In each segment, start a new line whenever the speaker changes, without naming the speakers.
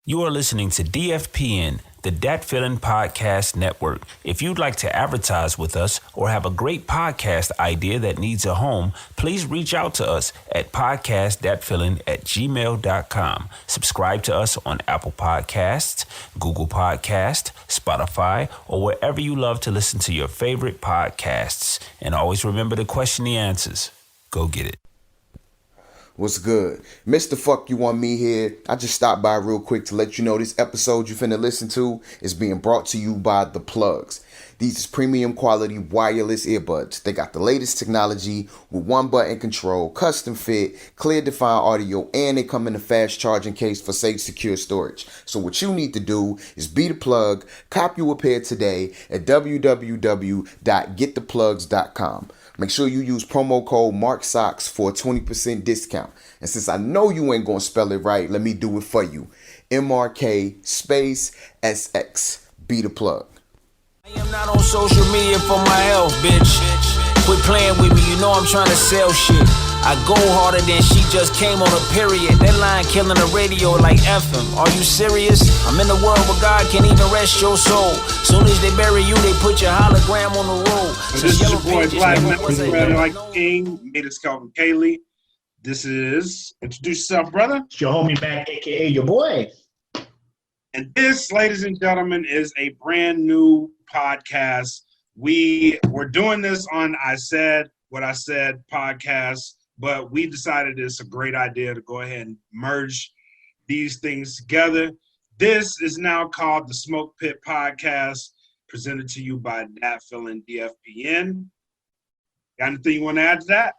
You are listening to DFPN, the Dat Feeling Podcast Network. If you'd like to advertise with us or have a great podcast idea that needs a home, please reach out to us at podcastdatfeeling@gmail.com. Subscribe to us on Apple Podcasts, Google Podcasts, Spotify, or wherever you love to listen to your favorite podcasts. And always remember to question the answers. Go get it.
What's good? Mr. Fuck You Want Me here. I just stopped by real quick to let you know this episode you finna listen to is being brought to you by The Plugs. These is premium quality wireless earbuds. They got the latest technology with one button control, custom fit, clear defined audio, and they come in a fast charging case for safe, secure storage. So what you need to do is be The Plug, cop you a pair today at www.gettheplugs.com. Make sure you use promo code MARKSOCKS for a 20% discount. And since I know you ain't gonna spell it right, let me do it for you. MRK space SX. Be The Plug.
I am not on social media for my health, bitch. Quit playing with me, you know I'm trying to sell shit. I go harder than she just came on a period. That line killing the radio like FM. Are you serious? I'm in the world where God can't even rest your soul. Soon as they bury you, they put your hologram on the roll.
So this is your boy Blak, like King, made us Calvin Kaylee. This is, introduce yourself, brother.
It's your homie Makk, aka your boy.
And this, ladies and gentlemen, is a brand new podcast. We're doing this on I Said What I Said podcast, but we decided it's a great idea to go ahead and merge these things together. This is now called the Smoke Pit Podcast, presented to you by Dat Feeling DFPN. Got anything you want to add to that?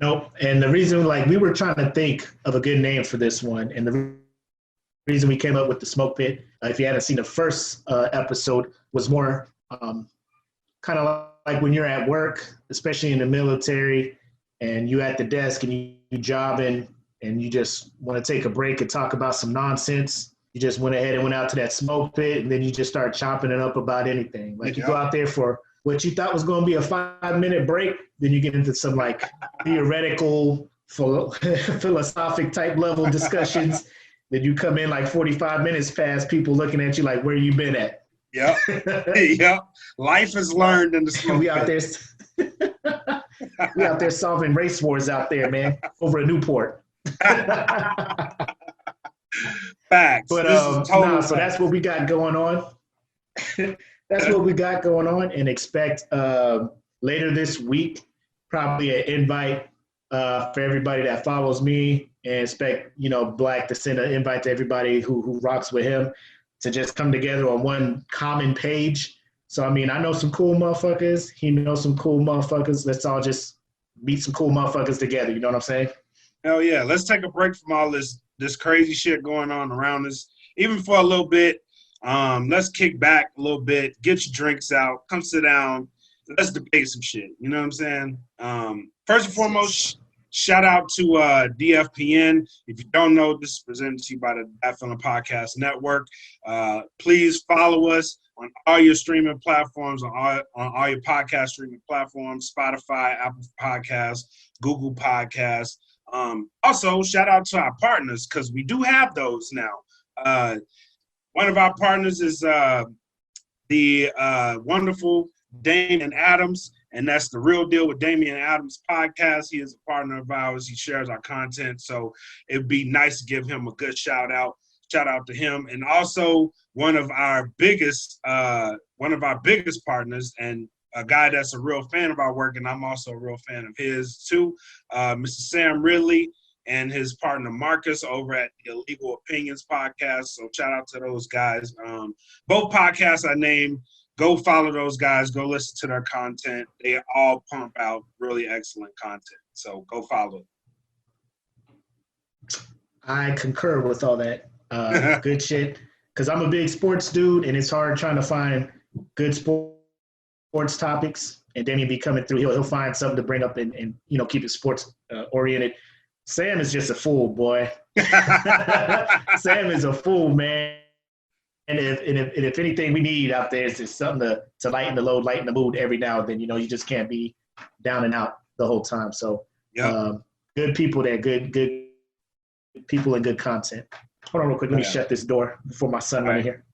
Nope. And the reason, we were trying to think of a good name for this one, and the reason we came up with the Smoke Pit, if you hadn't seen the first episode, was more kind of like when you're at work, especially in the military, and you at the desk and you jobbing and you just want to take a break and talk about some nonsense. You just went ahead and went out to that smoke pit, and then you just start chopping it up about anything. Like, you go out there for what you thought was going to be a 5-minute break, then you get into some theoretical, philosophic type level discussions. Then you come in 45 minutes past, people looking at you like, where you been at?
Yep. Yep. Life is learned in the smoke
we out there. We out there solving race wars out there, man, over a Newport.
Facts.
But so that's what we got going on. That's what we got going on, and expect later this week probably an invite for everybody that follows me, and expect Blak to send an invite to everybody who rocks with him to just come together on one common page. So, I know some cool motherfuckers. He knows some cool motherfuckers. Let's all just meet some cool motherfuckers together. You know what I'm saying?
Hell yeah. Let's take a break from all this crazy shit going on around us, even for a little bit. Let's kick back a little bit, get your drinks out, come sit down. Let's debate some shit. You know what I'm saying? First and foremost, shout out to DFPN. If you don't know, this is presented to you by the Dat Feeling Podcast Network. Please follow us on all your streaming platforms, on all your podcast streaming platforms, Spotify, Apple Podcasts, Google Podcasts. Also, shout out to our partners, because we do have those now. One of our partners is the wonderful Damian Adams, and that's The Real Deal with Damian Adams podcast. He is a partner of ours. He shares our content, so it'd be nice to give him a good shout out. Shout out to him. And also one of our biggest partners, and a guy that's a real fan of our work, and I'm also a real fan of his too, Mr. Sam Ridley and his partner Marcus over at the Illegal Opinions podcast. So shout out to those guys. Both podcasts I named. Go follow those guys. Go listen to their content. They all pump out really excellent content. So go follow.
I concur with all that. Good shit. Because I'm a big sports dude, and it's hard trying to find good sports topics. And then he'll be coming through. He'll find something to bring up and keep it sports oriented. Sam is just a fool, boy. Sam is a fool, man. And if anything we need out there is just something to lighten the load, lighten the mood every now and then. You just can't be down and out the whole time. So good people there, good people and good content. Hold on real quick. Let me shut this door before my son run in here.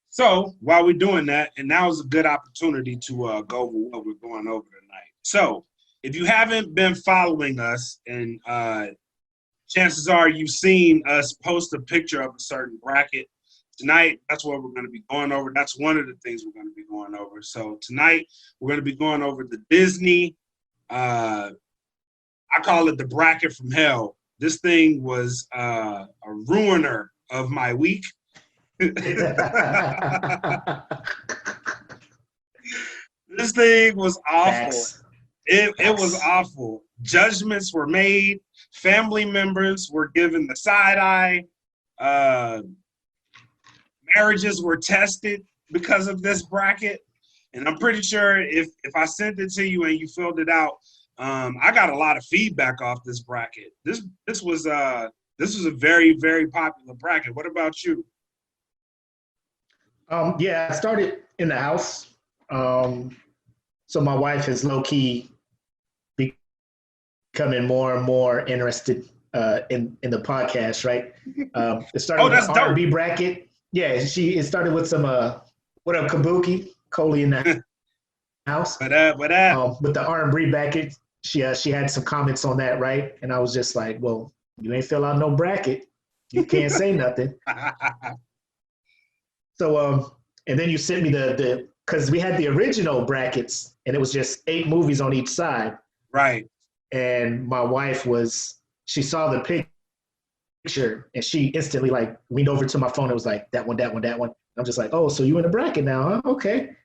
So while we're doing that, and now is a good opportunity to go over what we're going over tonight. So if you haven't been following us, and chances are you've seen us post a picture of a certain bracket, tonight that's what we're going to be going over. That's one of the things we're going to be going over. So tonight we're going to be going over the Disney, I call it the bracket from hell. This thing was a ruiner of my week. This thing was awful. It was awful. Judgments were made. Family members were given the side eye. Marriages were tested because of this bracket. And I'm pretty sure if I sent it to you and you filled it out, I got a lot of feedback off this bracket. This was a very, very popular bracket. What about you?
Yeah, I started in the house. So my wife is low-key becoming more and more interested in the podcast, right? It started with the R&B bracket. Yeah, it started with some what up, Kabuki, Coley in the house.
What up?
With the R&B bracket, she had some comments on that, right? And I was just like, well, you ain't fill out no bracket. You can't say nothing. So, and then you sent me because we had the original brackets, and it was just 8 movies on each side.
Right.
And my wife she saw the picture, and she instantly leaned over to my phone and was like, that one. I'm just like, oh, so you in the bracket now, huh? Okay.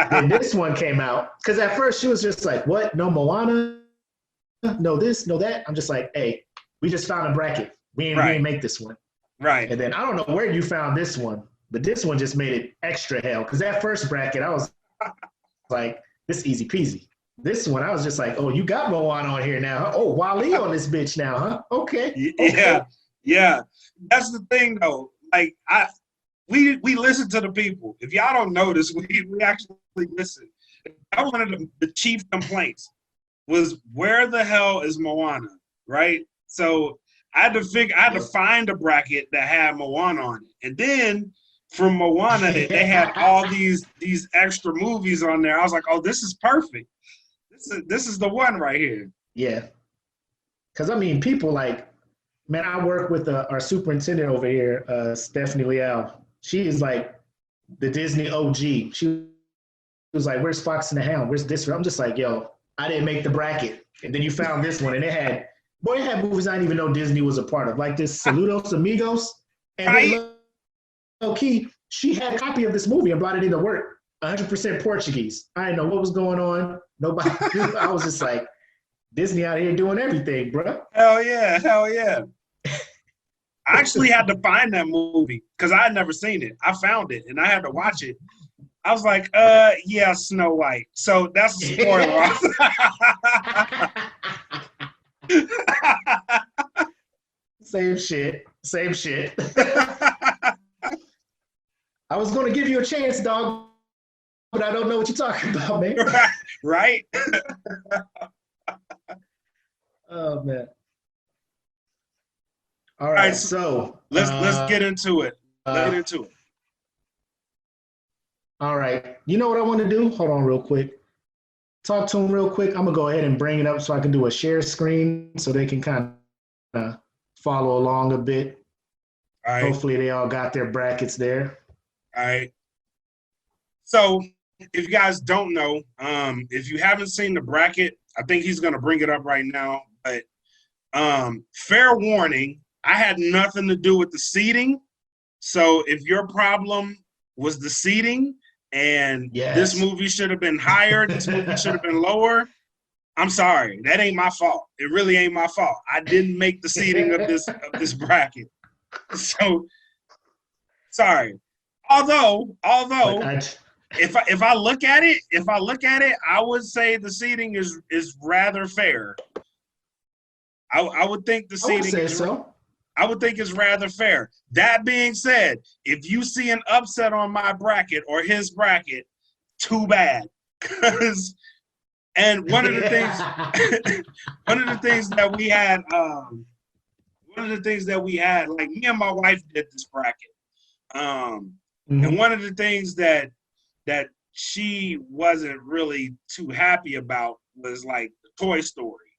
Then this one came out, because at first she was just like, what? No Moana? No this, no that? I'm just like, hey, we just found a bracket. We ain't make this one.
Right.
And then I don't know where you found this one, but this one just made it extra hell. Because that first bracket, I was like, this easy peasy. This one, I was just like, oh, you got Moana on here now. Huh? Oh, Wally on this bitch now, huh? Okay.
Yeah. That's the thing, though. Like, we listen to the people. If y'all don't notice, we actually listen. That one of the chief complaints was, where the hell is Moana, right? So I had to find a bracket that had Moana on it. And then from Moana, they had all these extra movies on there. I was like, oh, this is perfect. This is the one right here.
Yeah. Because, I mean, people man, I work with our superintendent over here, Stephanie Leal. She is like the Disney OG. She was like, where's Fox and the Hound? Where's this? I'm just like, yo, I didn't make the bracket. And then you found this one, and it had movies I didn't even know Disney was a part of, like this Saludos Amigos. And
right.
Low key, she had a copy of this movie and brought it into work. 100% Portuguese. I didn't know what was going on. Nobody knew. I was just like, Disney out here doing everything, bro.
Hell yeah. I actually had to find that movie because I had never seen it. I found it and I had to watch it. I was like, yeah, Snow White. So that's a spoiler.
Same shit. I was going to give you a chance, dog, but I don't know what you're talking about, man.
Right?
Oh, man. All right, so
let's get into it. Let's get into it.
All right. You know what I want to do? Hold on real quick. Talk to them real quick. I'm going to go ahead and bring it up so I can do a share screen so they can kind of follow along a bit.
All right.
Hopefully they all got their brackets there.
All right. So if you guys don't know, if you haven't seen the bracket, I think he's going to bring it up right now. But fair warning, I had nothing to do with the seating. So if your problem was the seating and this movie should have been higher, this movie should have been lower, I'm sorry. That ain't my fault. It really ain't my fault. I didn't make the seating of this bracket. So sorry. Although if I look at it, I would say the seating is rather fair. I would think the seating I would think it's rather fair. That being said, if you see an upset on my bracket or his bracket, too bad. Because And one of the things, one of the things that we had, like me and my wife did this bracket. And one of the things that she wasn't really too happy about was like the Toy Story,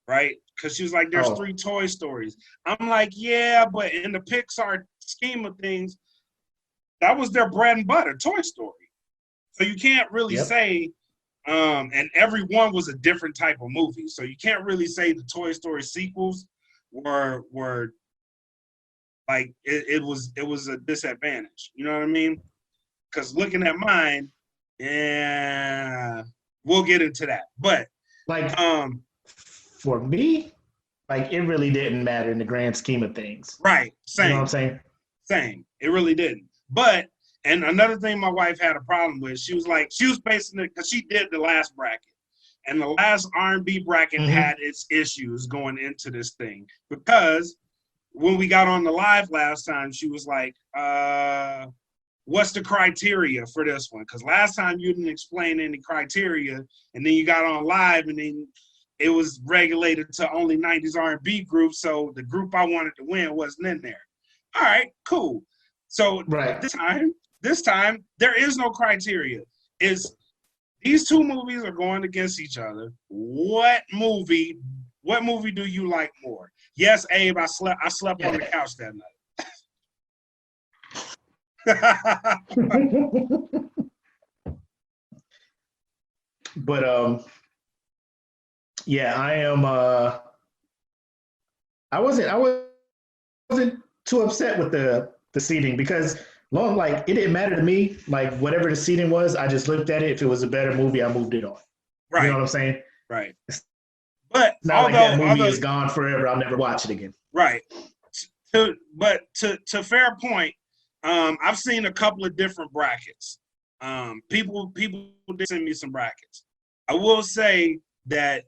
right? Because she was like, there's 3 Toy Stories. I'm like, yeah, but in the Pixar scheme of things, that was their bread and butter, Toy Story. So you can't really say, and every one was a different type of movie. So you can't really say the Toy Story sequels were like it was a disadvantage. You know what I mean? Because looking at mine, we'll get into that. But
like, for me, like it really didn't matter in the grand scheme of things.
Right. Same.
You know what I'm saying?
Same. It really didn't. But and another thing my wife had a problem with, she was basing it because she did the last bracket. And the last R&B bracket had its issues going into this thing. Because when we got on the live last time, she was like, what's the criteria for this one? Because last time you didn't explain any criteria, and then you got on live, and then it was regulated to only 90s R&B groups, so the group I wanted to win wasn't in there. All right, cool. So this time, there is no criteria. These 2 movies are going against each other. What movie do you like more? Yes, Abe, I slept on the couch that night.
But yeah, I am I wasn't too upset with the seating because it didn't matter to me. Like whatever the seating was, I just looked at it. If it was a better movie, I moved it on.
Right.
You know what I'm saying?
Right. But
it's not like that movie is gone forever. I'll never watch it again.
Right. But to fair point, I've seen a couple of different brackets. People did send me some brackets. I will say that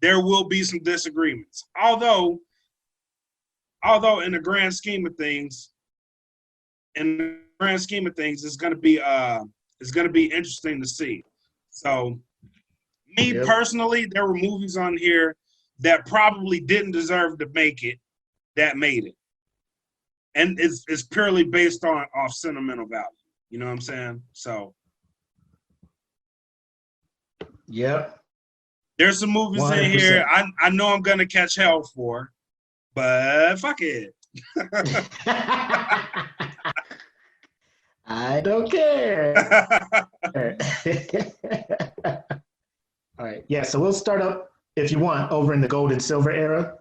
there will be some disagreements. Although in the grand scheme of things, it's going to be interesting to see. So, me personally, there were movies on here that probably didn't deserve to make it that made it, and it's purely based off sentimental value. You know what I'm saying? So,
yep.
There's some movies 100%. In here I know I'm gonna catch hell for, but fuck it.
I don't care. All right. Yeah, so we'll start up, if you want, over in the gold and silver era.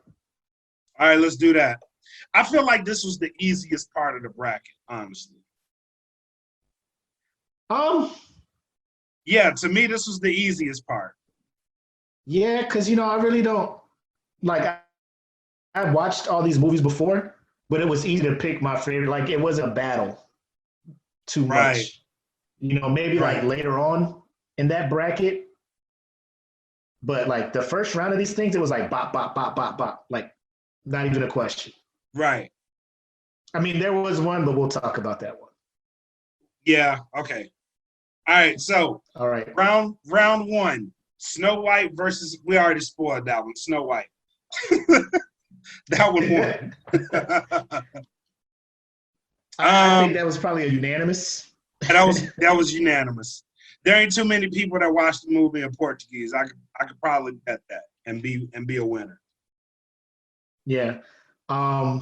All right, let's do that. I feel like this was the easiest part of the bracket, honestly. Yeah, to me, this was the easiest part.
Yeah, because, I really don't, I watched all these movies before, but it was easy to pick my favorite. Like, it wasn't a battle too much. Maybe later on in that bracket, but the first round of these things, it was bop, bop, bop, bop, bop. Not even a question.
Right.
I mean, there was one, but we'll talk about that one.
Yeah. Okay. All right. So.
All right.
Round 1, Snow White versus. We already spoiled that one. Snow White. That one won.
I think that was probably a unanimous.
That was unanimous. There ain't too many people that watch the movie in Portuguese. I could probably bet that and be a winner.
Yeah. Yeah,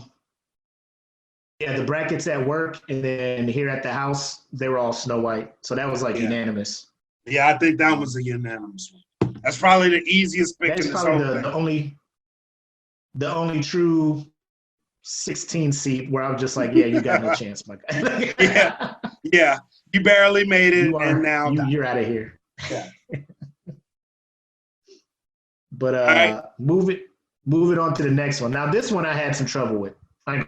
the brackets at work and then here at the house, they were all Snow White. So that was unanimous.
Yeah, I think that was a unanimous one. That's probably the easiest pick. That's in this
probably
whole thing.
the only true 16 seat where I'm just like, yeah, you got no chance, my guy.
Yeah. You barely made it, and now
you're out of here.
Yeah.
But right. Move it on to the next one. Now, this one I had some trouble with. I ain't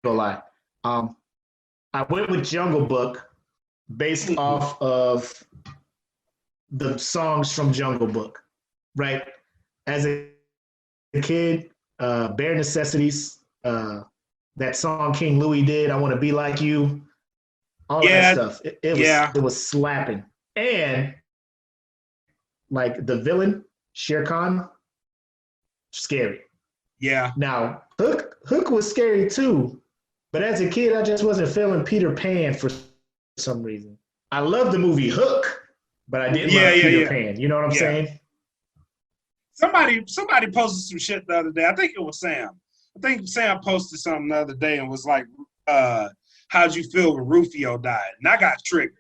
gonna lie. I went with Jungle Book based off of the songs from Jungle Book, right? As a kid, Bare Necessities, that song King Louis did, I Want to Be Like You, all that stuff. It was slapping. And like the villain, Shere Khan, scary.
Yeah.
Now, Hook was scary too, but as a kid, I just wasn't feeling Peter Pan for some reason. I love the movie Hook, but I didn't love Peter Pan. You know what I'm saying?
Somebody posted some shit the other day. I think it was Sam. I think Sam posted something the other day and was like, how'd you feel when Rufio died? And I got triggered.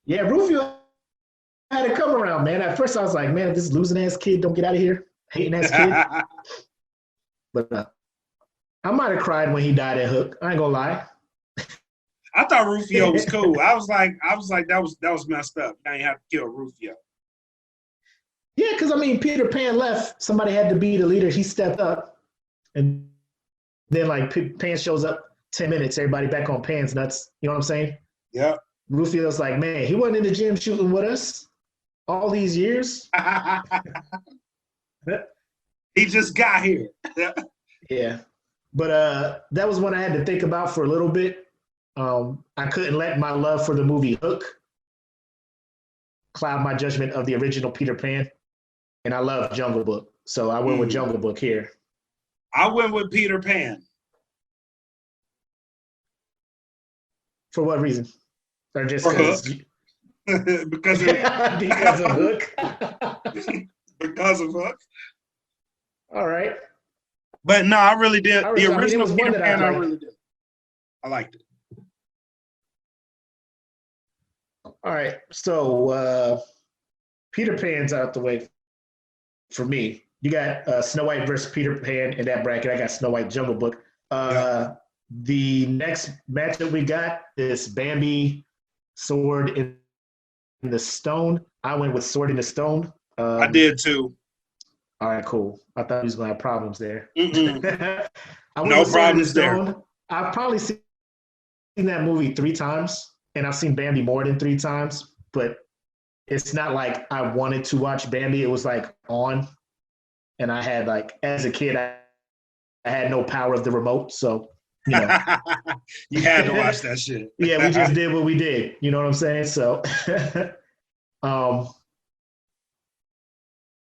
Yeah, Rufio had to come around, man. At first I was like, man, this losing ass kid, don't get out of here. Hating ass kid. But I might have cried when he died at Hook. I ain't gonna lie.
I thought Rufio was cool. I was like, that was messed up. I ain't have to kill Rufio.
Yeah, because I mean, Peter Pan left. Somebody had to be the leader. He stepped up, and then like Pan shows up 10 minutes. Everybody back on Pan's nuts. You know what I'm saying?
Yeah.
Rufio's like, man, he wasn't in the gym shooting with us all these years.
He just got here.
Yeah, but that was one I had to think about for a little bit. I couldn't let my love for the movie Hook cloud my judgment of the original Peter Pan, and I love Jungle Book, so I went with Jungle Book here.
I went with Peter Pan.
For what reason? Or just
because
because of Hook?
Because of Hook.
All right.
But no, I really did. The original
was
Peter
one that
Pan,
I
I
liked.
really did. I liked it.
All right. So Peter Pan's out the way for me. You got Snow White versus Peter Pan in that bracket. I got Snow White Jungle Book. The next matchup we got is Bambi, Sword in the Stone. I went with Sword in the Stone.
I did too.
All right, cool. I thought he was going to have problems there.
No problems there.
I've probably seen that movie 3 times, and I've seen Bambi more than 3 times, but it's not like I wanted to watch Bambi. It was like on, and I had like, as a kid, I had no power of the remote, so, you know.
You had to watch that shit.
Yeah, we just did what we did. You know what I'm saying? So,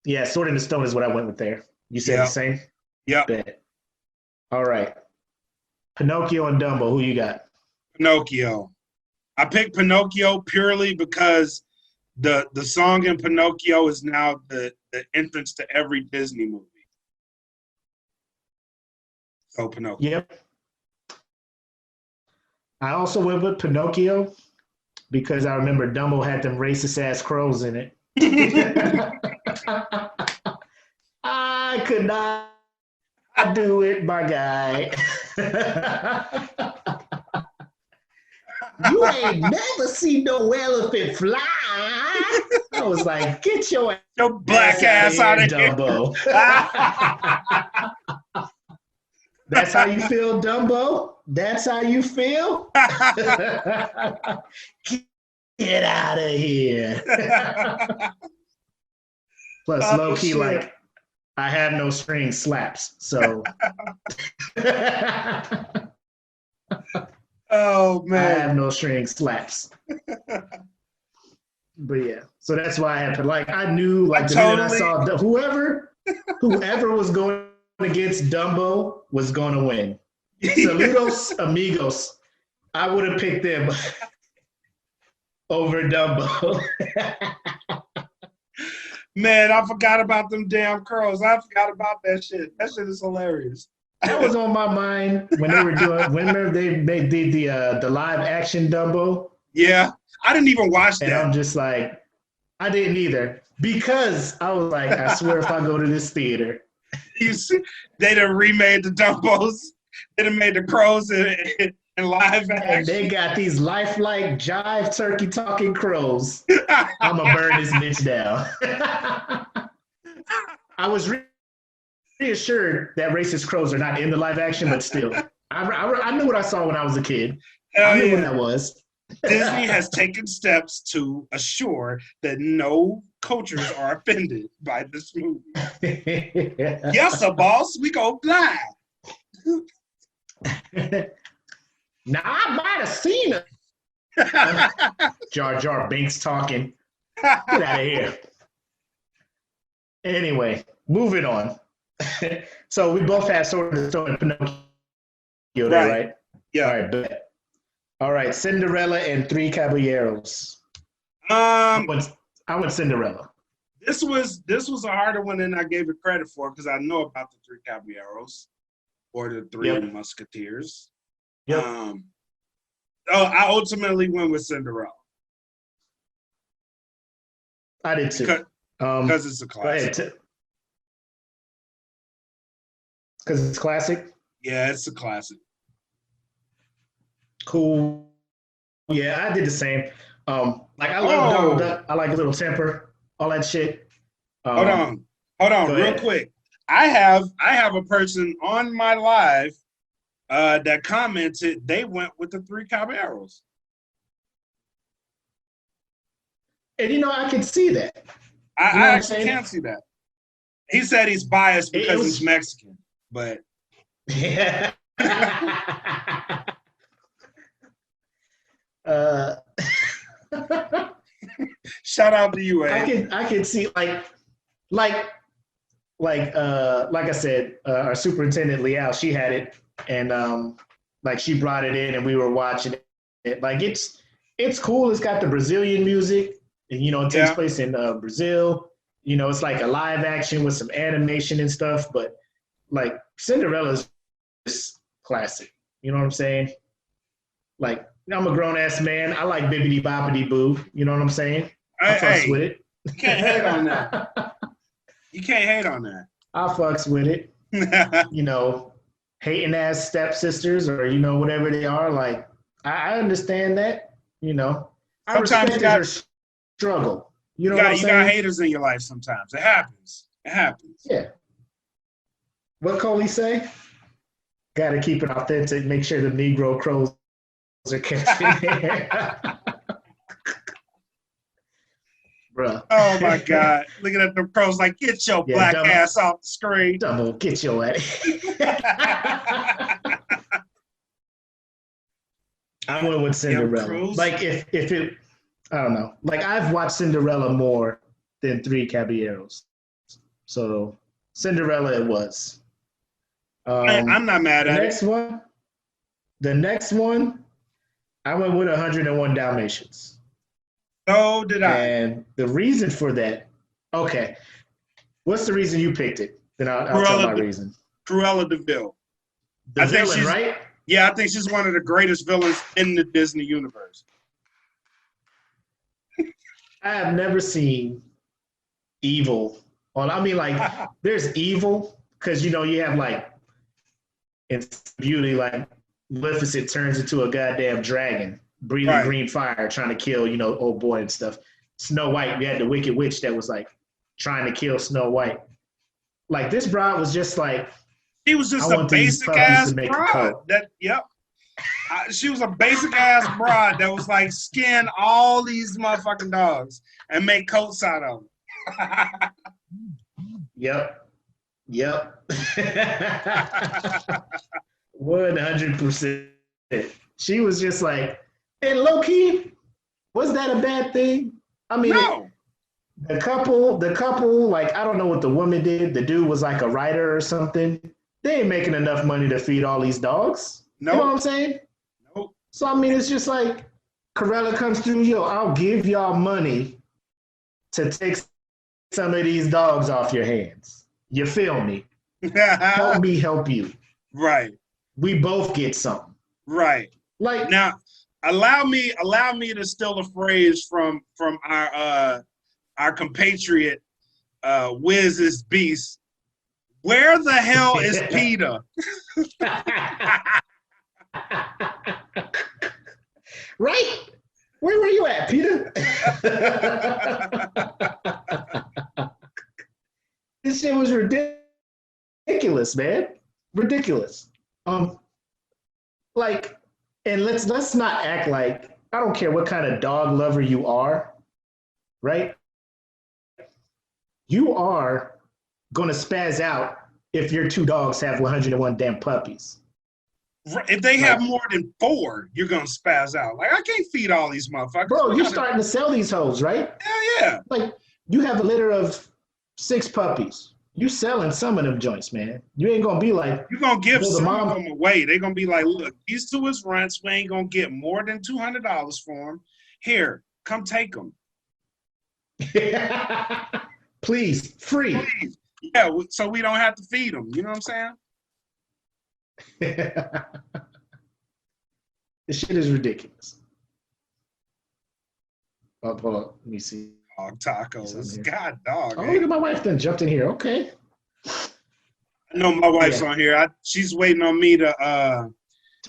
yeah, Sword in the Stone is what I went with there. You said the same?
Yeah.
All right. Pinocchio and Dumbo, who you got?
Pinocchio. I picked Pinocchio purely because the song in Pinocchio is now the entrance to every Disney movie. So Pinocchio.
Yep. I also went with Pinocchio because I remember Dumbo had them racist ass crows in it. I could not do it, my guy. You ain't never seen no elephant fly. I was like, get your
black ass out of here,
Dumbo. That's how you feel, Dumbo? That's how you feel? Get out of here. Plus, low-key, like, I have no string slaps, so.
Oh, man.
I have no string slaps. But, yeah. So that's why I had to, like, I knew, like, the minute I saw whoever was going against Dumbo was going to win. Saludos, amigos. I would have picked them over Dumbo.
Man, I forgot about them damn crows. I forgot about that shit. That shit is hilarious.
That was on my mind when they were doing. Whenever they did the live action Dumbo.
Yeah, I didn't even watch that.
And I'm just like, I didn't either because I was like, I swear, if I go to this theater,
you see, they done remade the Dumbos. They done made the crows in live action.
And they got these lifelike jive turkey talking crows. I'm gonna burn this bitch down. I was reassured that racist crows are not in the live action, but still, I knew what I saw when I was a kid. I knew what that was.
Disney has taken steps to assure that no cultures are offended by this movie. Yes, sir, boss. We go blind.
Now, I might have seen Jar Jar Binks talking. Get out of here. Anyway, moving on. So we both had Sword in the Stone and Pinocchio there, right?
Yeah.
All right, bet. All right, Cinderella and Three Caballeros. I went Cinderella.
This was a harder one than I gave it credit for because I know about the Three Caballeros or the Three Musketeers.
Yep.
I ultimately went with Cinderella.
I did too.
Because it's a classic.
Because it's classic?
Yeah, it's a classic.
Cool. Yeah, I did the same. Like I love Donald Duck. I like a little temper, all that shit.
Hold on, real quick. I have a person on my live that commented they went with the Three Caballeros.
And I can see that.
I actually can't see that. He said he's biased because he's Mexican, but
yeah.
Shout out to you, Ed.
I can see like I said, our superintendent Liao, she had it, and like she brought it in, and we were watching it. Like it's cool. It's got the Brazilian music, and it takes place in Brazil. It's like a live action with some animation and stuff. But like Cinderella's just classic. You know what I'm saying? Like I'm a grown ass man. I like Bibbidi Bobbidi Boo. You know what I'm saying? I fucks with it.
You can't hate on that. You can't hate on that.
I fucks with it. Hating ass stepsisters or whatever they are. Like I understand that. I respect her struggle. You got
haters in your life sometimes. It happens.
Yeah. What Coley say? Got to keep it authentic. Make sure the Negro crows are catching there. Bruh.
Oh my God. Looking at the pros like, get your black ass off the screen.
Double, get your ass. I went with Cinderella. Like if it, I don't know. Like I've watched Cinderella more than Three Caballeros. So Cinderella it was.
I'm not mad at it.
The next one, I went with 101 Dalmatians.
So did I.
And the reason for that, okay. What's the reason you picked it? Then I'll tell my reason.
Cruella DeVille.
The villain, right?
Yeah, I think she's one of the greatest villains in the Disney universe.
I have never seen evil. Well, I mean, like, there's evil because, you have, like, in Beauty, like, Maleficent turns into a goddamn dragon, breathing green fire, trying to kill, old boy and stuff. Snow White, we had the Wicked Witch that was, like, trying to kill Snow White. Like, this broad was just, like,
she was just a basic ass broad. She was a basic ass broad that was like skin all these motherfucking dogs and make coats out of them.
Yep. 100%. She was just like, and low key, was that a bad thing? I mean,
no.
The couple, like, I don't know what the woman did. The dude was like a writer or something. They ain't making enough money to feed all these dogs.
Nope.
You know what I'm saying?
Nope.
So, I mean, it's just like, Cruella comes through, I'll give y'all money to take some of these dogs off your hands. You feel me? Help me help you.
Right.
We both get something.
Right.
Like
now, allow me to steal a phrase from our compatriot Wiz's Beast. Where the hell is Peter?
Right? Where were you at, Peter? This shit was ridiculous, man. Ridiculous. Like, and let's not act like, I don't care what kind of dog lover you are, right? You are going to spaz out if your two dogs have 101 damn puppies.
If they have more than 4, you're gonna spaz out. Like, I can't feed all these motherfuckers.
Bro, you're starting to sell these hoes, right?
Hell yeah.
Like, you have a litter of 6 puppies. You selling some of them joints, man. You ain't gonna be like,
you're gonna give
the
some
mom
of them away. They're gonna be like, look, these 2 is rents. We ain't gonna get more than $200 for them. Here, come take them.
Please, free.
Please. Yeah, so we don't have to feed them. You know what I'm saying?
This shit is ridiculous. Oh, hold on. Let me see.
Dog tacos. God, dog.
Oh, look at my wife then jumped in here. Okay.
I know my wife's on here. She's waiting on me to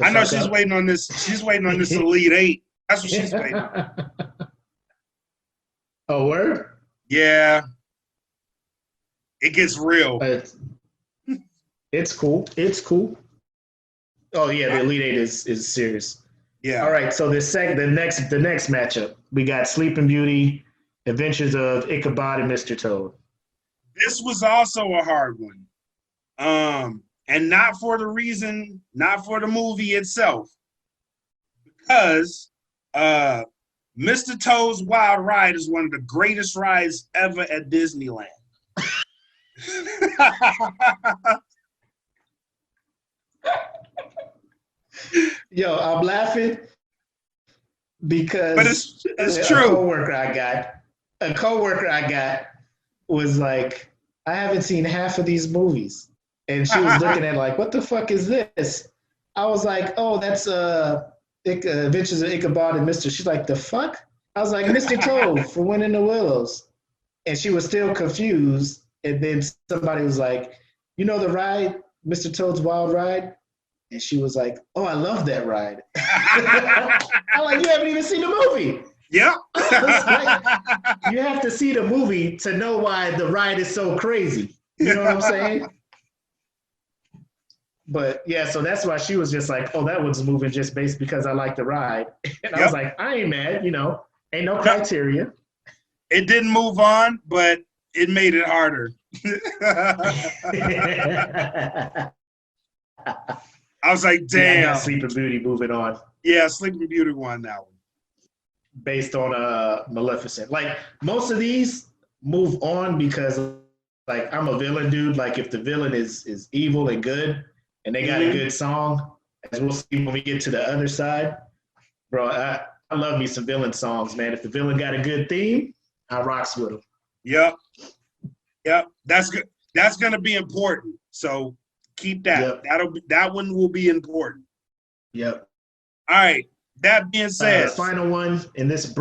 I know she's waiting on this. She's waiting on this Elite 8. That's what she's waiting on.
Oh, word?
Yeah. It gets real.
It's cool. It's cool. Oh yeah, the Elite 8 is serious.
Yeah.
All right, so the next matchup, we got Sleeping Beauty, Adventures of Ichabod and Mr. Toad.
This was also a hard one. And not for the movie itself. Because Mr. Toad's Wild Ride is one of the greatest rides ever at Disneyland.
Yo, I'm laughing because
but it's true.
A coworker I got was like, I haven't seen half of these movies. And she was looking at like, what the fuck is this? I was like, oh, that's Adventures of Ichabod and Mr. She's like, the fuck? I was like, Mr. Toad for Winning the Willows. And she was still confused. And then somebody was like, you know the ride, Mr. Toad's Wild Ride? And she was like, oh, I love that ride. I'm like, you haven't even seen the movie.
Yeah.
Like, you have to see the movie to know why the ride is so crazy. You know what I'm saying? But yeah, so that's why she was just like, oh, that one's moving just based because I like the ride. And I was like, I ain't mad, ain't no criteria.
It didn't move on, but it made it harder. I was like, damn.
Yeah, Sleeping Beauty moving on.
Yeah, Sleeping Beauty won that one.
Based on Maleficent. Like, most of these move on because, like, I'm a villain dude. Like, if the villain is evil and good and they got a good song, as we'll see when we get to the other side, bro, I love me some villain songs, man. If the villain got a good theme, I rocks with him.
Yep. That's good. That's going to be important. So keep that.
Yep.
That one will be important.
Yep.
All right. That being said,
final one in this.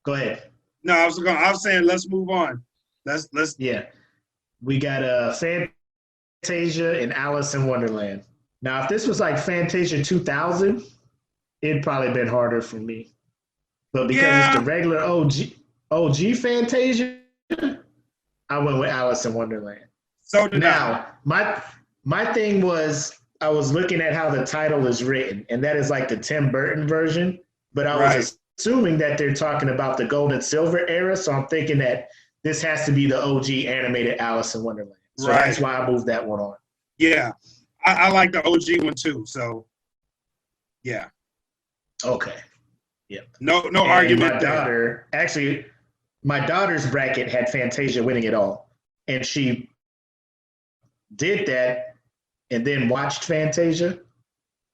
Go ahead.
No, I was saying let's move on. Let's.
Yeah, we got Fantasia and Alice in Wonderland. Now, if this was like Fantasia 2000, it'd probably been harder for me. But because it's the regular OG Fantasia, I went with Alice in Wonderland.
So did
now, my thing was, I was looking at how the title is written, and that is like the Tim Burton version, but I was assuming that they're talking about the gold and silver era, so I'm thinking that this has to be the OG animated Alice in Wonderland. So that's why I moved that one on. Yeah.
I like the OG one too, so yeah.
Okay. Yeah.
No argument
there. My daughter's bracket had Fantasia winning it all, and she did that and then watched Fantasia,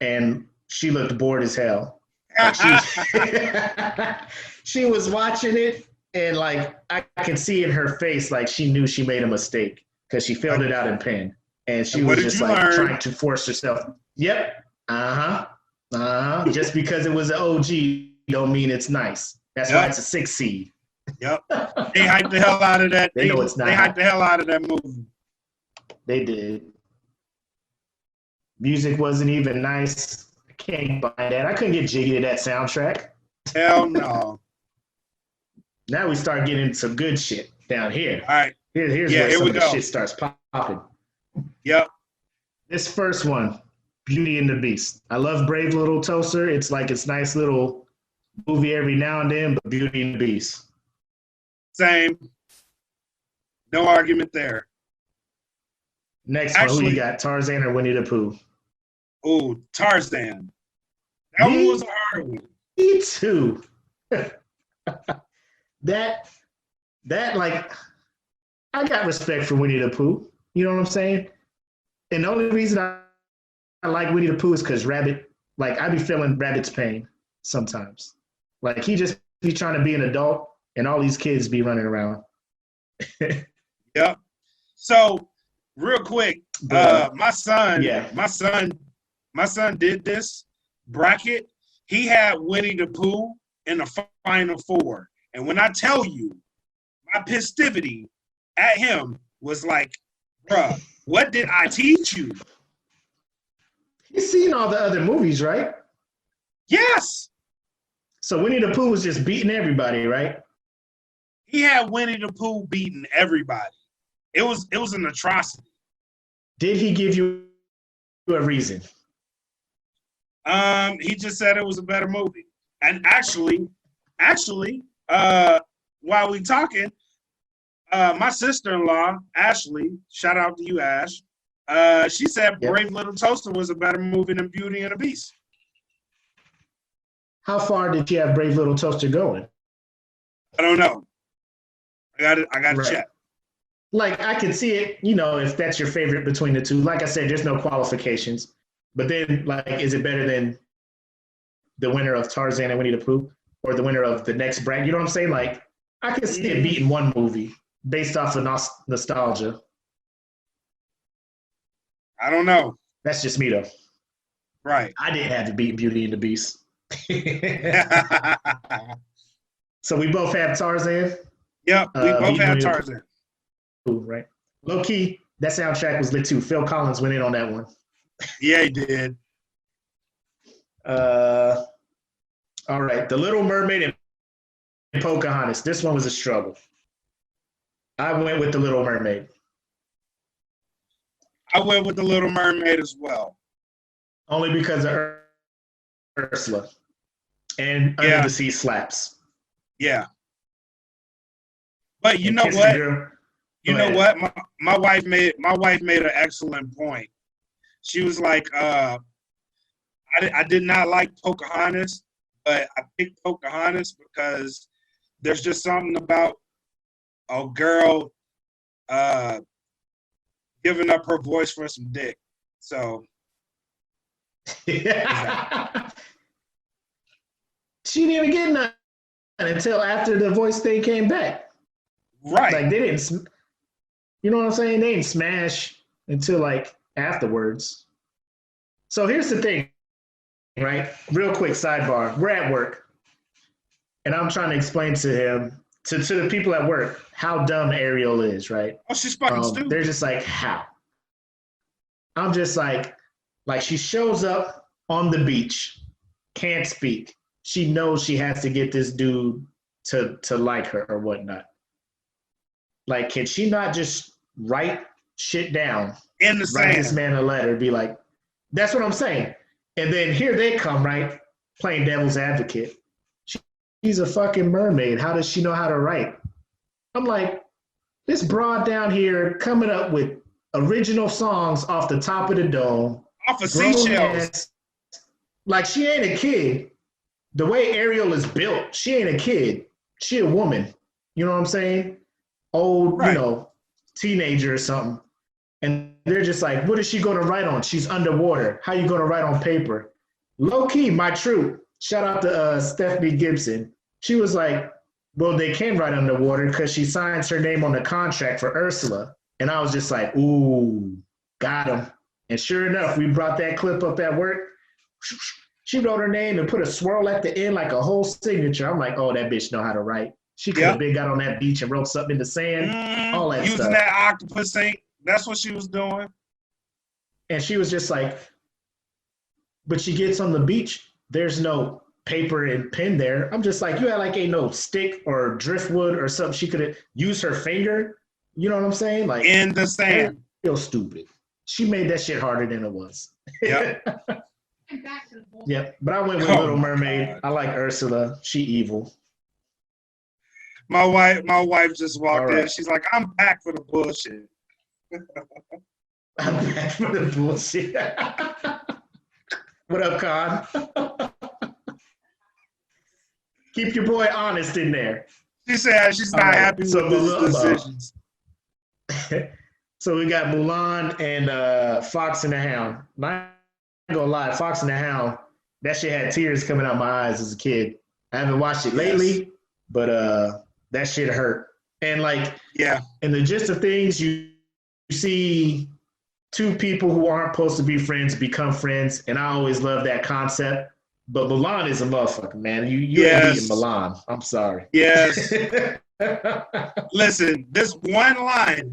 and she looked bored as hell. Like she was watching it, and like I can see in her face, like she knew she made a mistake because she filled it out in pen, and she was just like trying to force herself. Yep. Just because it was an OG don't mean it's nice. That's why it's a 6 seed.
Yep. They hyped the hell out of that.
They know it's not.
They hyped the hell out of that movie.
They did. Music wasn't even nice. I can't buy that. I couldn't get jiggy to that soundtrack.
Hell no.
Now we start getting some good shit down here.
All right.
Here's where some of the shit starts popping.
Yep.
This first one, Beauty and the Beast. I love Brave Little Toaster. It's like it's nice little movie every now and then, but Beauty and the Beast.
Same. No argument there.
Next one, who you got? Tarzan or Winnie the Pooh?
Oh, Tarzan. That one was a hard one.
Me too. that like I got respect for Winnie the Pooh. You know what I'm saying? And the only reason I like Winnie the Pooh is because Rabbit, like I be feeling Rabbit's pain sometimes. Like he just be trying to be an adult and all these kids be running around.
Yep. So real quick, my son did this bracket. He had Winnie the Pooh in the final four. And when I tell you, my pistivity at him was like, bruh, what did I teach you?
He's seen all the other movies, right?
Yes.
So Winnie the Pooh was just beating everybody, right?
He had Winnie the Pooh beating everybody. It was an atrocity. Did
he give you a reason?
He just said it was a better movie. And actually, while we talking, my sister-in-law, Ashley, shout out to you, Ash. She said Brave Little Toaster was a better movie than Beauty and the Beast.
How far did you have Brave Little Toaster going?
I don't know. I got to check.
Like, I can see it, if that's your favorite between the two. Like I said, there's no qualifications. But then, like, is it better than the winner of Tarzan and Winnie the Pooh? Or the winner of the next bracket? You know what I'm saying? Like, I can see it beating one movie based off of nostalgia.
I don't know.
That's just me, though.
Right.
I didn't have to beat Beauty and the Beast. So we both have Tarzan?
Yep, we both have Tarzan.
Right. Low key, that soundtrack was lit too. Phil Collins went in on that one.
Yeah, he did.
All right. The Little Mermaid and Pocahontas. This one was a struggle. I went with The Little Mermaid.
I went with The Little Mermaid as well.
Only because of Ursula. And Under the Sea slaps.
Yeah. But you know what? You know what? My wife made an excellent point. She was like, I did not like Pocahontas, but I picked Pocahontas because there's just something about a girl giving up her voice for some dick. So
yeah. She didn't even get none until after the voice thing came back.
Right.
Like they didn't, you know what I'm saying? They didn't smash until like afterwards. So here's the thing, right? Real quick sidebar. We're at work. And I'm trying to explain to him, to the people at work, how dumb Ariel is, right?
Oh, she's fucking stupid.
They're just like, how? I'm just like she shows up on the beach, can't speak. She knows she has to get this dude to like her or whatnot. Like, can she not just write shit down?
In the sand.
Write this man a letter, be like, that's what I'm saying. And then here they come, right? Playing devil's advocate. She's a fucking mermaid. How does she know how to write? I'm like, this broad down here coming up with original songs off the top of the dome.
Off of seashells.
Like, she ain't a kid. The way Ariel is built, she ain't a kid. She a woman. You know what I'm saying? Old, right. Teenager or something. And they're just like, what is she going to write on? She's underwater. How you going to write on paper? Low key, my troop. Shout out to Stephanie Gibson. She was like, well, they can write underwater because she signs her name on the contract for Ursula. And I was just like, ooh, got him. And sure enough, we brought that clip up at work. She wrote her name and put a swirl at the end like a whole signature. I'm like, oh, that bitch know how to write. She could have been got on that beach and wrote something in the sand, all that
using
stuff.
Using that octopus ink. That's what she was doing.
And she was just like, but she gets on the beach, there's no paper and pen there. I'm just like, you had like ain't no stick or driftwood or something. She could have used her finger. You know what I'm saying? Like
in the sand.
Real stupid. She made that shit harder than it was.
Yep.
Yep. But I went with Little Mermaid. God. I like Ursula. She evil.
My wife just walked in. She's like, I'm back for the bullshit.
I'm back for the bullshit. What up, Con? Keep your boy honest in there.
She said she's not happy with his decisions.
So we got Mulan and Fox and the Hound. Not gonna lie, Fox and the Hound, that shit had tears coming out my eyes as a kid. I haven't watched it lately, but that shit hurt. And like, in the gist of things, you see two people who aren't supposed to be friends become friends, and I always love that concept. But Mulan is a motherfucker, man. You ain't beating Mulan. I'm sorry.
Yes. Listen, this one line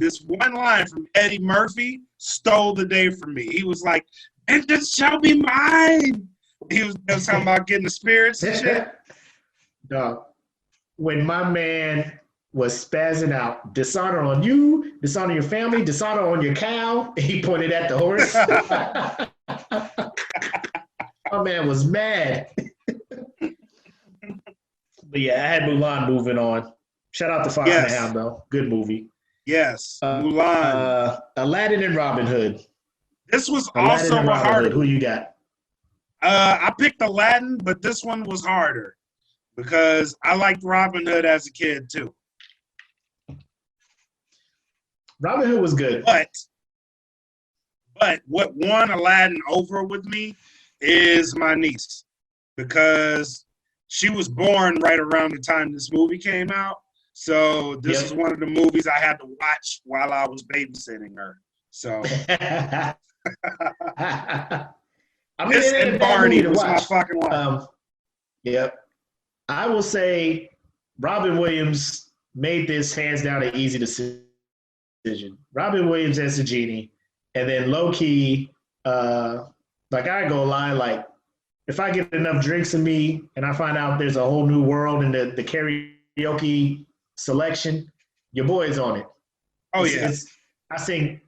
from Eddie Murphy stole the day from me. He was like, "And this shall be mine." He was talking about getting the spirits and shit.
Dog, when my man was spazzing out, dishonor on you, dishonor your family, dishonor on your cow, he pointed at the horse. My man was mad. But yeah, I had Mulan moving on. Shout out to Fox and the Hound, though. Good movie.
Yes, Mulan.
Aladdin and Robin Hood.
This was also a harder.
Who you got?
I picked Aladdin, but this one was harder because I liked Robin Hood as a kid too.
Robin Hood was good.
But what won Aladdin over with me is my niece because she was born right around the time this movie came out. So this is one of the movies I had to watch while I was babysitting her. So
I mean,
this and Barney was my fucking life.
Yep. I will say Robin Williams made this hands down an easy decision. Robin Williams as the genie, and then low key, like I ain't gonna lie, like if I get enough drinks in me and I find out there's a whole new world in the karaoke selection, your boy's on it.
Oh
I sing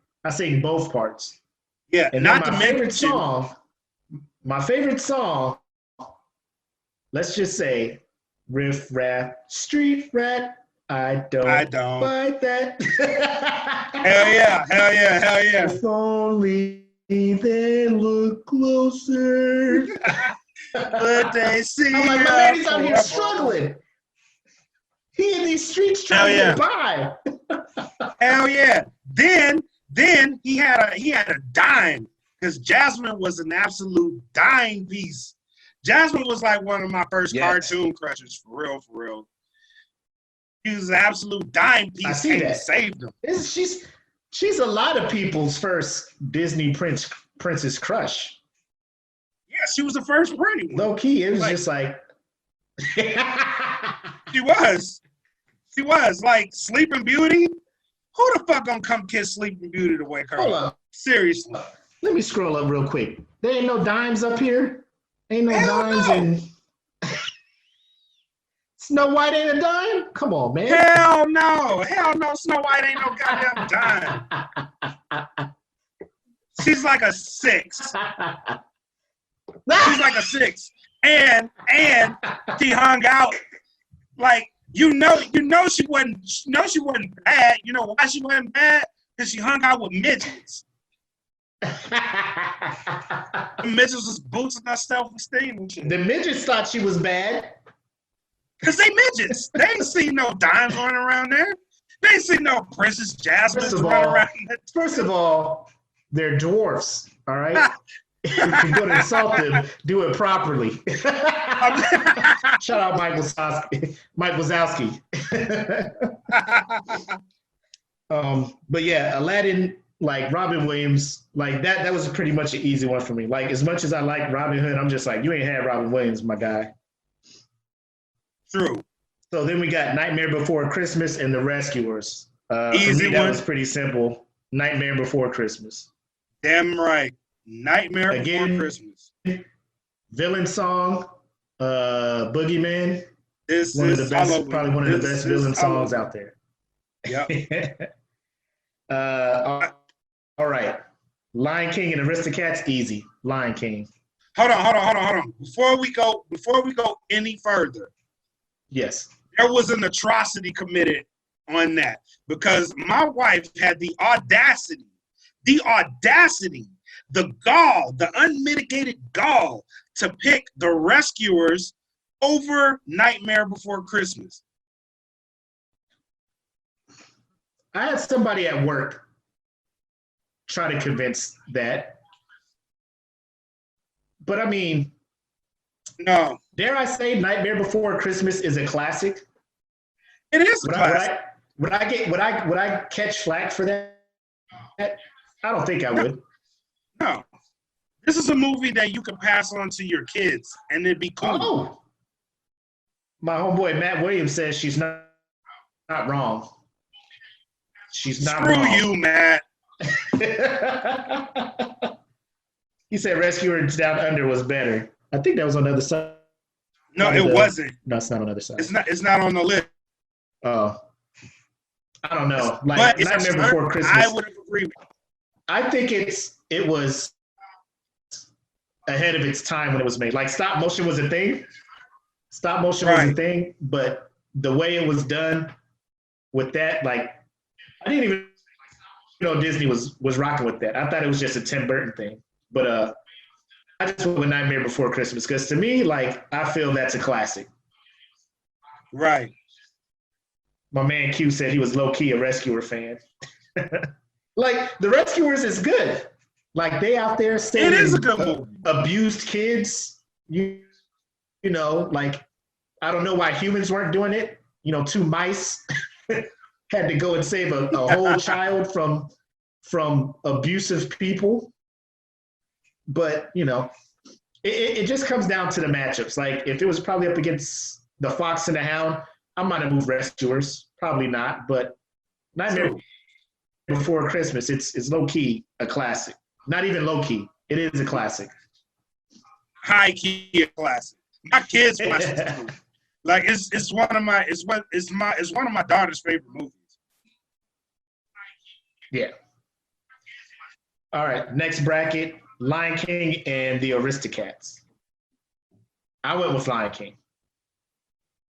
both parts.
Yeah,
and
not
my favorite song, let's just say, Riff Raff, Street Rat, I don't fight that.
Hell yeah.
If only they look closer.
But they see.
I'm like, my man, he's out here struggling. He in these streets trying to get by.
Hell yeah. Then he had a dime because Jasmine was an absolute dime piece. Jasmine was like one of my first cartoon crushes, for real. She was an absolute dime piece.
I see that.
Saved him.
She's a lot of people's first Disney princess crush.
Yeah, she was the first pretty one.
Low key, it was just like
She was like Sleeping Beauty. Who the fuck gonna come kiss Sleeping Beauty to wake her
up?
Up? Seriously.
Let me scroll up real quick. There ain't no dimes up here. Ain't no dimes in Snow White ain't a dime? Come on, man.
Hell no. Snow White ain't no goddamn dime. She's like a 6. She's like a 6. And she hung out like you know she wasn't bad. You know why she wasn't bad? Because she hung out with midgets. The midgets was boosting her self-esteem and shit.
The midgets thought she was bad.
Because they midgets. They ain't seen no dimes running around there. They ain't seen no Princess Jasmine running around there.
First of all, they're dwarfs, all right? If you're going to insult them, do it properly. Shout out Mike Wazowski. But yeah, Aladdin, like Robin Williams, like that was pretty much an easy one for me. Like as much as I like Robin Hood, I'm just like, you ain't had Robin Williams, my guy.
True.
So then we got Nightmare Before Christmas and The Rescuers.
Easy
one. That was pretty simple. Nightmare Before Christmas.
Damn right. Nightmare Before Christmas.
Villain song, Boogeyman.
This
one
is
of the best, probably one of the best villain songs out there.
Yep.
All right. Lion King and Aristocats, easy. Lion King.
Hold on. Before we go any further.
Yes.
There was an atrocity committed on that because my wife had the audacity the gall, the unmitigated gall to pick the Rescuers over Nightmare Before Christmas?
I had somebody at work try to convince that. But I mean,
no.
Dare I say Nightmare Before Christmas is a classic?
It is a classic.
Would I catch flack for that? I don't think I would.
No. This is a movie that you can pass on to your kids and it'd be cool.
Oh. My homeboy Matt Williams says she's not wrong. She's not
Screw
wrong.
you, Matt.
He said Rescuers Down Under was better. I think that was on the other side.
No, it wasn't.
No, it's not on the other side.
It's not on the list.
Oh. I don't know.
But
Nightmare Before Christmas.
I would agree with you.
I think it was ahead of its time when it was made. Like stop motion was a thing. Stop motion was a thing, but the way it was done with that, like I didn't even know Disney was rocking with that. I thought it was just a Tim Burton thing. But I just went with Nightmare Before Christmas because to me, like I feel that's a classic.
Right.
My man Q said he was low-key a Rescuer fan. Like the Rescuers is good. Like they out there saving
it is a good movie.
Abused kids. You know, like I don't know why humans weren't doing it. You know, 2 mice had to go and save a whole child from abusive people. But you know, it just comes down to the matchups. Like if it was probably up against the Fox and the Hound, I might have moved Rescuers. Probably not, but Nightmare Before Christmas, it's low key a classic. Not even low key, it is a classic.
High key a classic. My kids watch this movie. Like it's one of my daughter's favorite movies.
Yeah. All right, next bracket: Lion King and the Aristocats. I went with Lion King.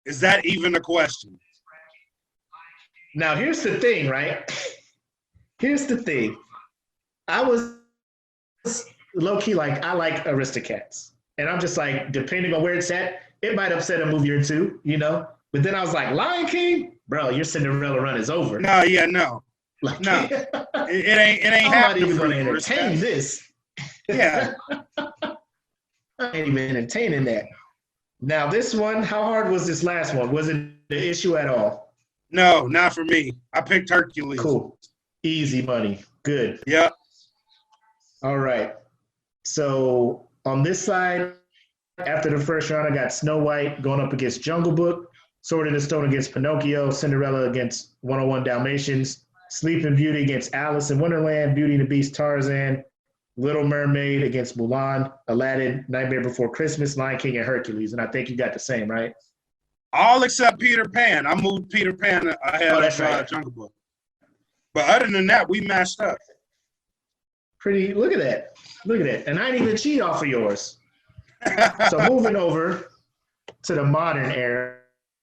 Is that even a question?
Now, here's the thing, right? Here's the thing. I was low-key like, I like Aristocats. And I'm just like, depending on where it's at, it might upset a movie or two, you know? But then I was like, Lion King? Bro, your Cinderella run is over.
No, yeah, no.
Like,
no. It ain't
I'm not even going to
for
entertain this.
Yeah.
I ain't even entertaining that. Now, this one, how hard was this last one? Was it the issue at all?
No, not for me. I picked Hercules.
Cool. Easy money. Good.
Yep.
All right. So on this side, after the first round, I got Snow White going up against Jungle Book, Sword in the Stone against Pinocchio, Cinderella against 101 Dalmatians, Sleeping Beauty against Alice in Wonderland, Beauty and the Beast, Tarzan, Little Mermaid against Mulan, Aladdin, Nightmare Before Christmas, Lion King, and Hercules. And I think you got the same, right?
All except Peter Pan. I moved Peter Pan ahead of Jungle Book. But other than that, we matched up.
Look at that. Look at that. And I didn't even cheat off of yours. So moving over to the modern era,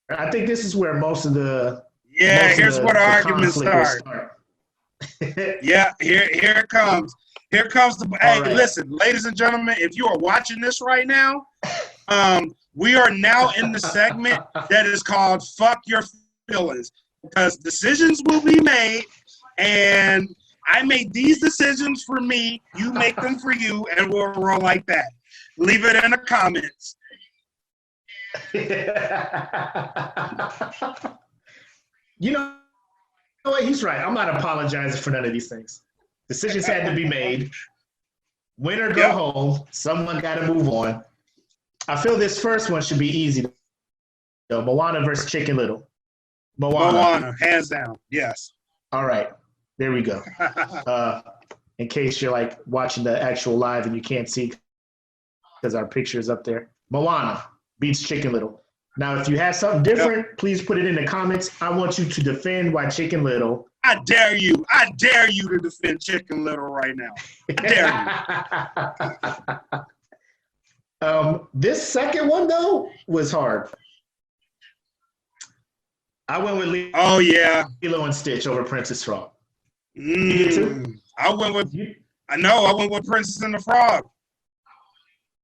I think this is where most of the
here's where the arguments start. Yeah, here it comes. Here comes the hey, right. Listen, ladies and gentlemen, if you are watching this right now, we are now in the segment that is called Fuck Your Feelings. Because decisions will be made, and I made these decisions for me, you make them for you, and we'll roll like that. Leave it in the comments.
You know what? He's right. I'm not apologizing for none of these things. Decisions had to be made. Win or go home. Someone got to move on. I feel this first one should be easy, though. Moana versus Chicken Little.
Moana, hands down. Yes.
All right. There we go. In case you're like watching the actual live and you can't see because our picture is up there. Moana beats Chicken Little. Now, if you have something different, please put it in the comments. I want you to defend why Chicken Little.
I dare you. I dare you to defend Chicken Little right now. I
dare you. This second one, though, was hard. I went with Lilo and Stitch over Princess Frog.
I went with I know. I went with Princess and the Frog.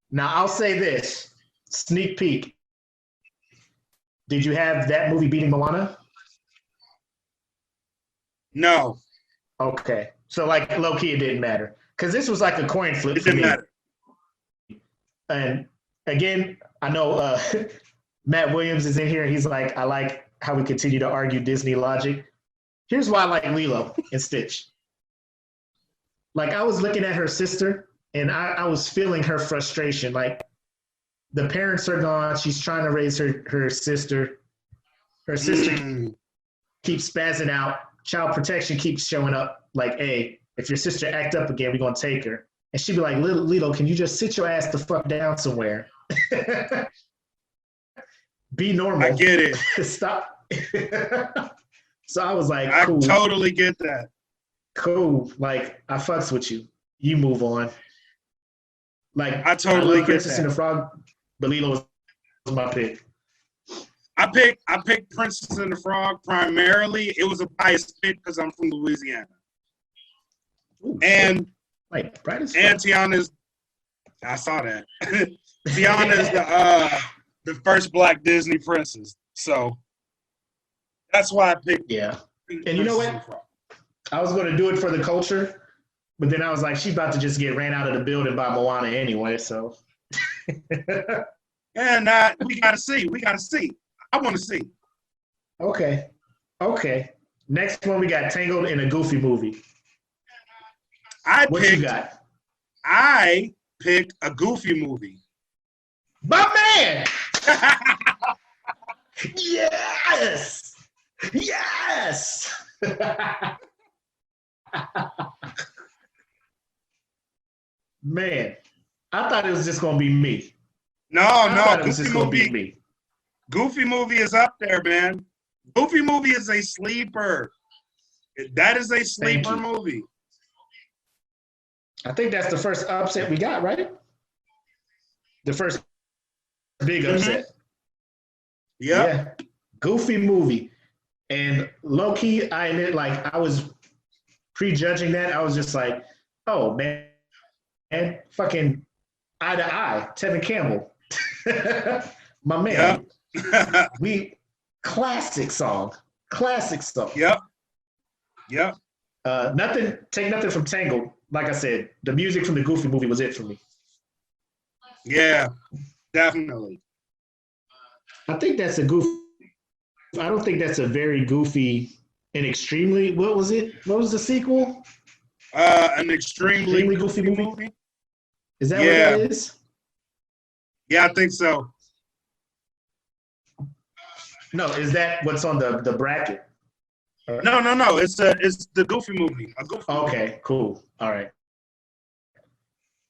Now, I'll say this. Sneak peek. Did you have that movie beating Moana?
No.
Okay. So, like, low-key, it didn't matter. Because this was like a coin flip
It
for
didn't
me.
matter.
And, again, I know Matt Williams is in here. He's like, I like how we continue to argue Disney logic. Here's why I like Lilo and Stitch. Like, I was looking at her sister, and I was feeling her frustration. Like, the parents are gone. She's trying to raise her sister. Her sister keeps spazzing out. Child protection keeps showing up. Like, hey, if your sister act up again, we're going to take her. And she'd be like, Lilo, can you just sit your ass the fuck down somewhere? Be normal.
I get it.
Stop. So I was like,
I
cool.
totally get that.
Cool. Like, I fucks with you. You move on. Like,
I totally
love
get
Princess
that.
and the Frog, but Lilo was my pick.
I picked Princess and the Frog primarily. It was a biased pick because I'm from Louisiana.
Ooh,
And
like, bright as
and
fuck.
Tiana's, I saw that. Tiana's the first Black Disney princess. So that's why I picked.
Yeah. And you know what? I was going to do it for the culture, but then I was like, she's about to just get ran out of the building by Moana anyway, so.
And we got to see. We got to see. I want to see.
Okay. Next one, we got Tangled in a Goofy movie. What you got?
I picked a Goofy movie.
My man! Yes! Man, I thought it was just going to be me.
No,
It was just going to be me.
Goofy movie is up there, man. Goofy movie is a sleeper. That is a sleeper movie.
I think that's the first upset we got, right? The first big upset.
Yep.
Yeah. Goofy movie. And low key, I admit, like, I was prejudging that. I was just like, oh, man, fucking eye to eye, Tevin Campbell. My man.
Yep.
Classic song.
Yep.
Take nothing from Tangled. Like I said, the music from the Goofy movie was it for me.
Yeah, definitely.
I think that's a goofy. I don't think that's a very goofy and extremely. What was it? What was the sequel?
An extremely
goofy movie. Is that
Yeah.
what it is?
Yeah, I think so.
No, is that what's on the bracket?
No. It's the Goofy movie. A Goofy movie.
Okay, cool. All right.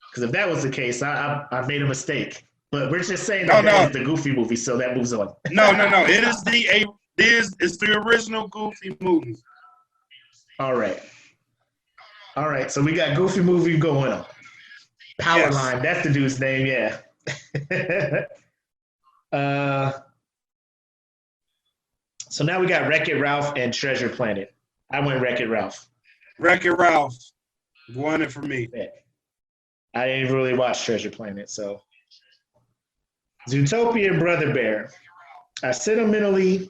Because if that was the case, I made a mistake. But we're just saying that is the Goofy movie, so that moves on.
No. It's the original Goofy movie.
All right. So we got Goofy movie going on. Powerline, that's the dude's name, yeah. So now we got Wreck-It Ralph and Treasure Planet. I went Wreck-It Ralph.
Wreck-It Ralph won it for me.
Yeah. I didn't really watch Treasure Planet, so. Zootopia and Brother Bear. I sentimentally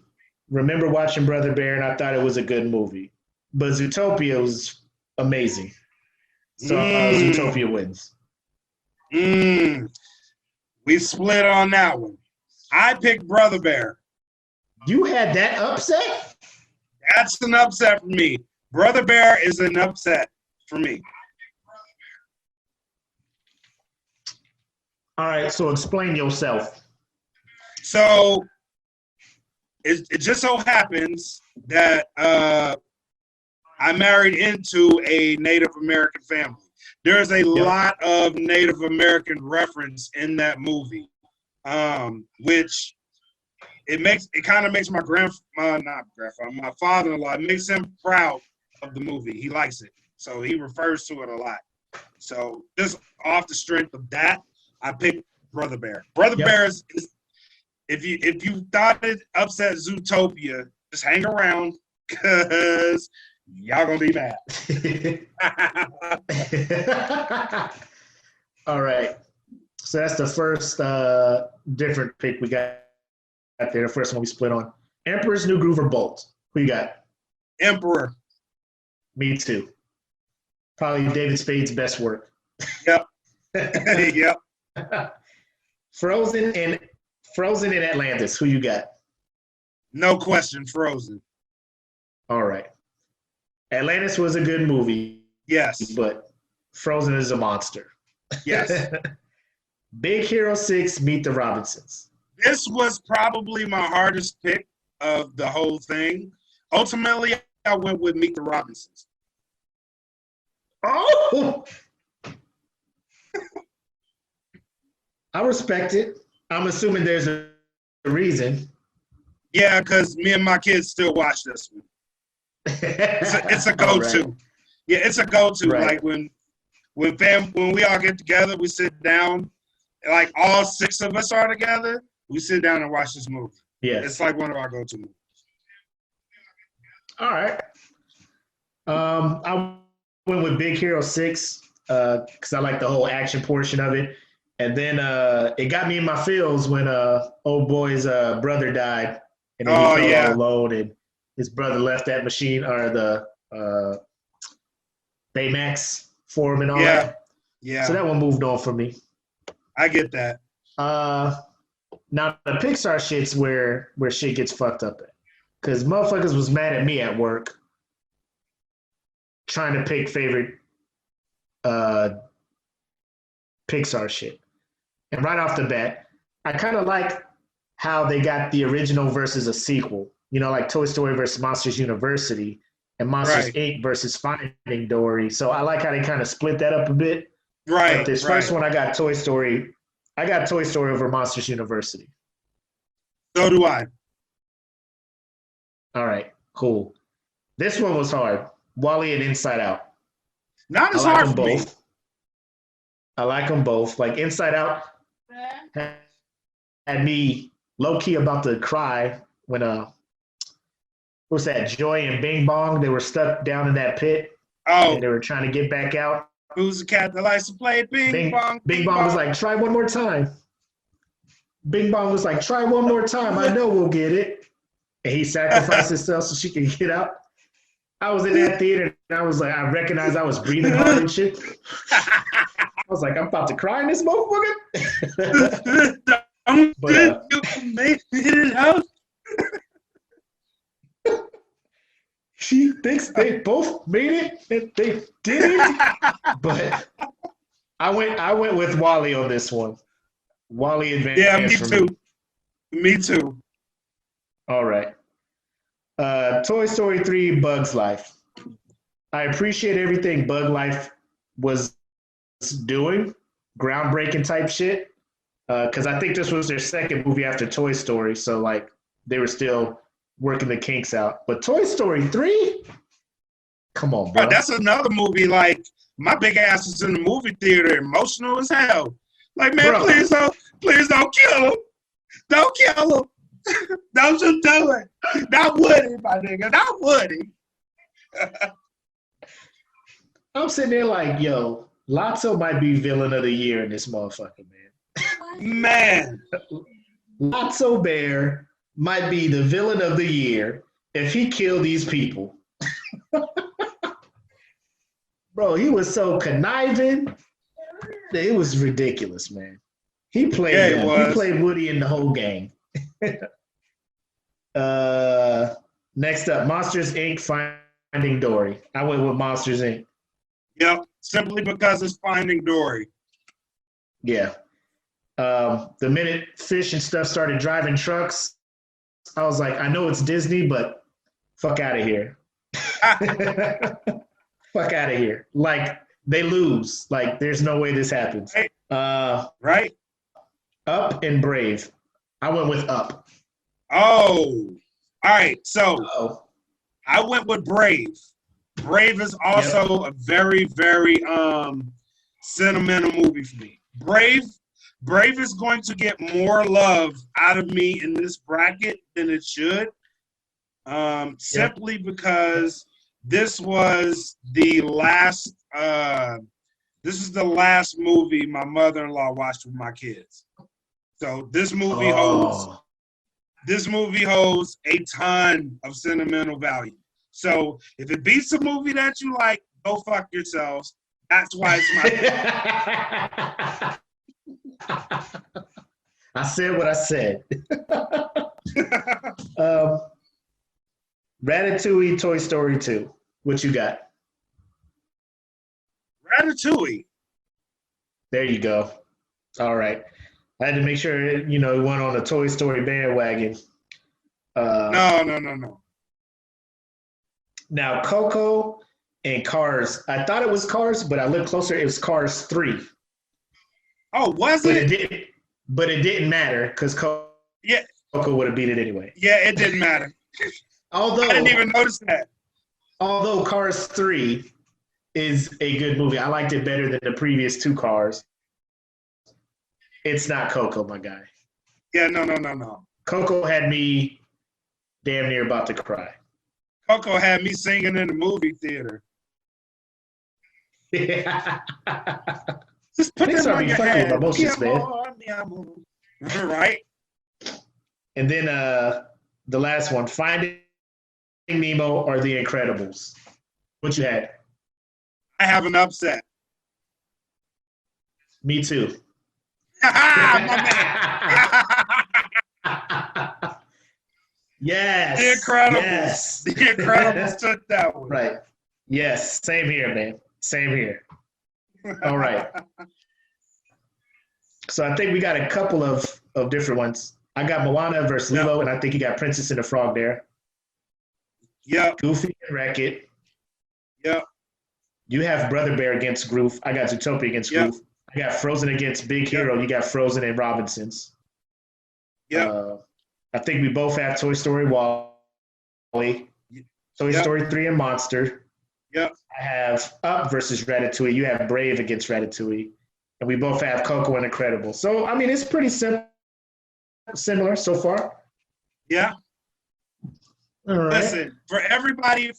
remember watching Brother Bear, and I thought it was a good movie. But Zootopia was amazing. So Zootopia wins.
We split on that one. I picked Brother Bear.
You had that upset?
That's an upset for me. Brother Bear is an upset for me.
All right, so explain yourself.
So it just so happens that I married into a Native American family. There's a lot of Native American reference in that movie, which it kind of makes my my father-in-law, it makes him proud of the movie. He likes it, so he refers to it a lot. So just off the strength of that, I picked Brother Bear. Brother Bear is if you thought it upset Zootopia, just hang around because Y'all gonna be mad.
All right. So that's the first different pick we got there. The first one we split on. Emperor's New Groove or Bolt? Who you got?
Emperor.
Me too. Probably David Spade's best work.
Yep. Yep.
Frozen and Atlantis. Who you got?
No question, Frozen.
All right. Atlantis was a good movie.
Yes.
But Frozen is a monster.
Yes.
Big Hero 6, Meet the Robinsons.
This was probably my hardest pick of the whole thing. Ultimately, I went with Meet the Robinsons.
Oh! I respect it. I'm assuming there's a reason.
Yeah, because me and my kids still watch this one. It's a go-to. Right. Yeah, it's a go-to. Right. Like when we all get together, we sit down. Like all 6 of us are together. We sit down and watch this movie. Yeah, it's like one of our go-to movies.
All right. I went with Big Hero 6 because I like the whole action portion of it. And then it got me in my feels when old boy's brother died. And then he felt all alone, and his brother left that machine or the Baymax for him and all that. Yeah. So that one moved on for me.
I get that.
Now the Pixar shit's where shit gets fucked up at. Because motherfuckers was mad at me at work trying to pick favorite Pixar shit. And right off the bat, I kind of like how they got the original versus a sequel. You know, like Toy Story versus Monsters University and Monsters Inc. versus Finding Dory. So I like how they kind of split that up a bit.
Right.
But this first one, I got Toy Story. I got Toy Story over Monsters University.
So do I.
All right, cool. This one was hard. WALL-E and Inside Out.
Not as hard for me.
I like them both. Like Inside Out had me low-key about to cry when what's that, Joy and Bing Bong, they were stuck down in that pit.
Oh.
And they were trying to get back out.
Who's the cat that likes to play Bing Bong?
Bing Bong was like, try one more time. Bing Bong was like, try one more time. I know we'll get it. And he sacrificed himself so she could get out. I was in that theater and I was like, I recognized I was breathing hard and shit. I was like, I'm about to cry in this motherfucker. But,
you made it out.
She thinks they both made it and they didn't. But I went with WALL-E on this one. WALL-E advanced.
Yeah, me too. Me too.
All right. Toy Story 3, Bug's Life. I appreciate everything Bug Life was doing, groundbreaking type shit. Because I think this was their second movie after Toy Story, so like they were still working the kinks out. But Toy Story 3? Come on, bro.
That's another movie, like, my big ass is in the movie theater, emotional as hell. Like, man, bro, please don't kill him. Don't kill him. Don't you do it. Not Woody, my nigga. Not Woody.
I'm sitting there like, yo, Lotso might be villain of the year in this motherfucker, man.
Man.
Lotso Bear might be the villain of the year if he killed these people. Bro, he was so conniving. It was ridiculous, man. He played Woody in the whole game. Next up, Monsters Inc. Finding Dory. I went with Monsters Inc.
Yep, simply because it's Finding Dory.
Yeah. The minute Fish and stuff started driving trucks, I was like, I know it's Disney, but fuck out of here. Fuck out of here. Like, they lose. Like, there's no way this happens.
Right?
Up and Brave. I went with Up.
Oh. All right. So I went with Brave. Brave is also a very, very sentimental movie for me. Brave is going to get more love out of me in this bracket than it should. Simply because this was the last. This is the last movie my mother-in-law watched with my kids. So this movie holds a ton of sentimental value. So if it beats a movie that you like, go fuck yourselves. That's why it's my.
I said what I said. Ratatouille, Toy Story 2. What you got?
Ratatouille.
There you go. All right. I had to make sure, it went on a Toy Story bandwagon.
No.
Now, Coco and Cars. I thought it was Cars, but I looked closer. It was Cars 3.
Oh, was it?
But it didn't matter because Coco would have beat it anyway.
Yeah, it didn't matter. I didn't even notice that.
Although Cars 3 is a good movie. I liked it better than the previous 2 Cars. It's not Coco, my guy.
Yeah, no.
Coco had me damn near about to cry.
Coco had me singing in the movie theater. Just put that on your head.
Emotions, man.
Right?
And then the last one, Finding Nemo or The Incredibles. What you had?
I have an upset.
Me too. Yes.
The Incredibles.
Yes.
The Incredibles took that one.
Right. Yes. Same here, man. Same here. All right. So I think we got a couple of different ones. I got Moana versus Lilo, and I think you got Princess and the Frog there.
Yep.
Goofy and Wreck-It.
Yep.
You have Brother Bear against Goof. I got Zootopia against Goof. I got Frozen against Big Hero. You got Frozen and Robinsons.
Yeah.
I think we both have Toy Story Wall-E. Toy Story 3 and Monster.
Yep.
I have Up versus Ratatouille. You have Brave against Ratatouille. And we both have Coco and Incredible. So, I mean, it's pretty similar so far.
Yeah.
All right.
Listen, for everybody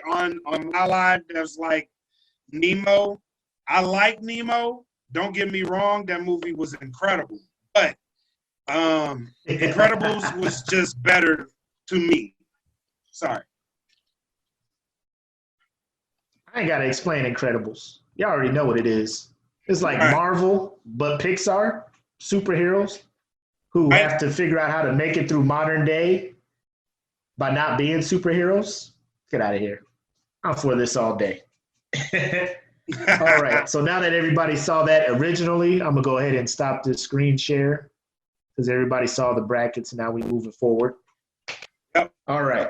on my line that's like Nemo, I like Nemo. Don't get me wrong, that movie was incredible. But Incredibles was just better to me. Sorry.
I ain't got to explain Incredibles. Y'all already know what it is. It's like Marvel, but Pixar, superheroes who have to figure out how to make it through modern day by not being superheroes. Get out of here. I'm for this all day. All right. So now that everybody saw that originally, I'm going to go ahead and stop this screen share because everybody saw the brackets and now we're moving forward.
Yep.
All right.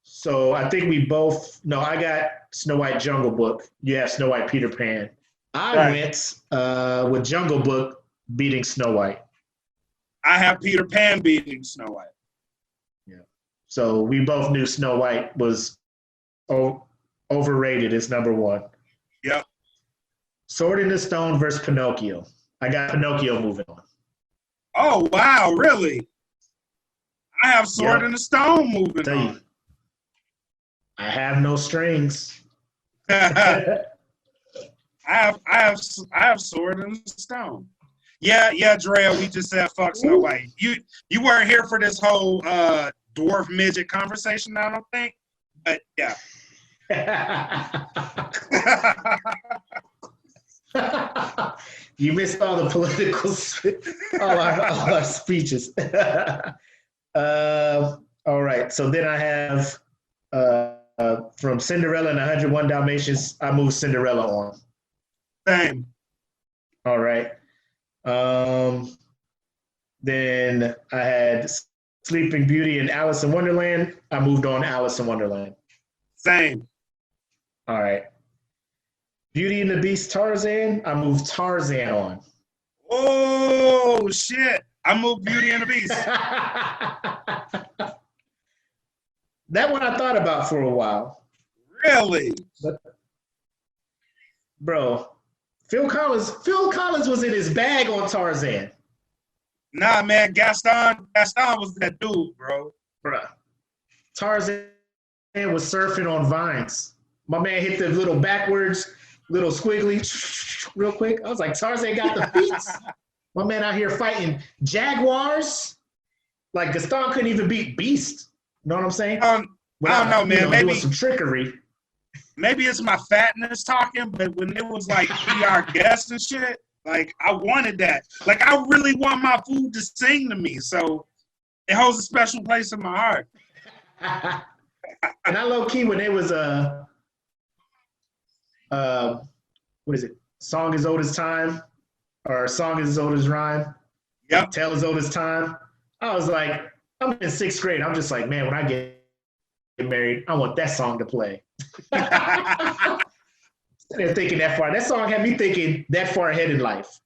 So I think we both, no, I got Snow White Jungle Book. You have Snow White Peter Pan. I went with Jungle Book beating Snow White.
I have Peter Pan beating Snow White.
Yeah. So we both knew Snow White was overrated as number one.
Yep.
Sword in the Stone versus Pinocchio. I got Pinocchio moving on.
Oh, wow, really? I have Sword in the Stone moving on.
I have no strings.
I have Sword in the Stone. Yeah, Drea, we just said fuck Snow White. You weren't here for this whole dwarf midget conversation, I don't think. But yeah.
You missed all the political all our speeches. All right. So then I have from Cinderella and 101 Dalmatians, I move Cinderella on.
Same.
All right. Then I had Sleeping Beauty and Alice in Wonderland. I moved on Alice in Wonderland.
Same.
All right. Beauty and the Beast Tarzan. I moved Tarzan on.
Oh, shit. I moved Beauty and the Beast.
That one I thought about for a while.
Really?
But, bro, Phil Collins was in his bag on Tarzan.
Nah, man, Gaston was that dude, bro.
Bruh. Tarzan was surfing on vines. My man hit the little backwards, little squiggly, real quick. I was like, Tarzan got the feats. My man out here fighting jaguars. Like Gaston couldn't even beat Beast. You know what I'm saying?
I don't know, man. Maybe
doing some trickery.
Maybe it's my fatness talking, but when it was like be our guest and shit, like I wanted that. Like I really want my food to sing to me, so it holds a special place in my heart.
And I low key when it was what is it? Song as old as time, or song as old as rhyme.
Yep.
Tale as old as time. I was like, I'm in 6th grade. I'm just like, man, when I get married, I want that song to play. They're thinking that far. That song had me thinking that far ahead in life.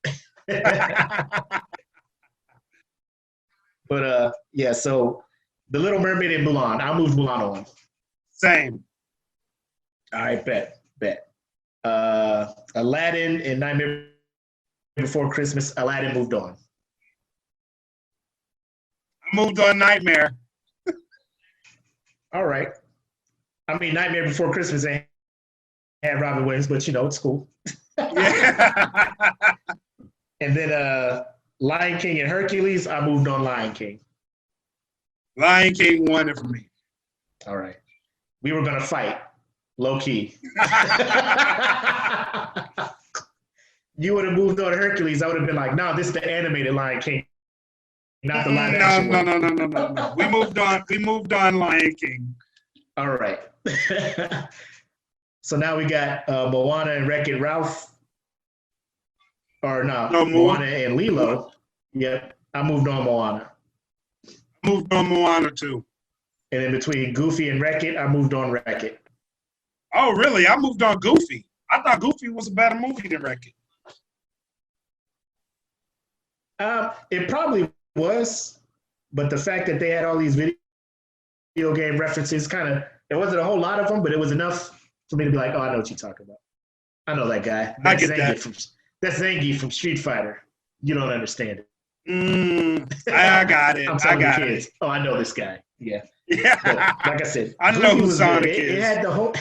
But yeah, so The Little Mermaid and Mulan. I moved Mulan on.
Same.
All right, bet. Aladdin and Nightmare Before Christmas. Aladdin moved on.
I moved on Nightmare.
All right. I mean, Nightmare Before Christmas ain't had Robin Williams, but it's cool.
Yeah.
And then Lion King and Hercules, I moved on Lion King.
Lion King won it for me.
All right. We were going to fight, low key. You would have moved on to Hercules. I would have been like, no, this is the animated Lion King, not the live action one.
No. We moved on Lion King.
All right. So now we got Moana and Wreck-It Ralph. Or no, Moana and Lilo. Yep. I moved on Moana.
Moved on Moana too.
And in between Goofy and Wreck-It, I moved on Wreck-It.
Oh, really? I moved on Goofy. I thought Goofy was a better movie than Wreck-It.
It probably was, but the fact that they had all these video game references, there wasn't a whole lot of them, but it was enough for me to be like, oh, I know what you're talking about. I know that guy. That's Zangief from Street Fighter. You don't understand it.
I got it.
I'm telling the kids. Oh, I know this guy. Yeah. But like I said,
I know who Sonic is.
It had the whole.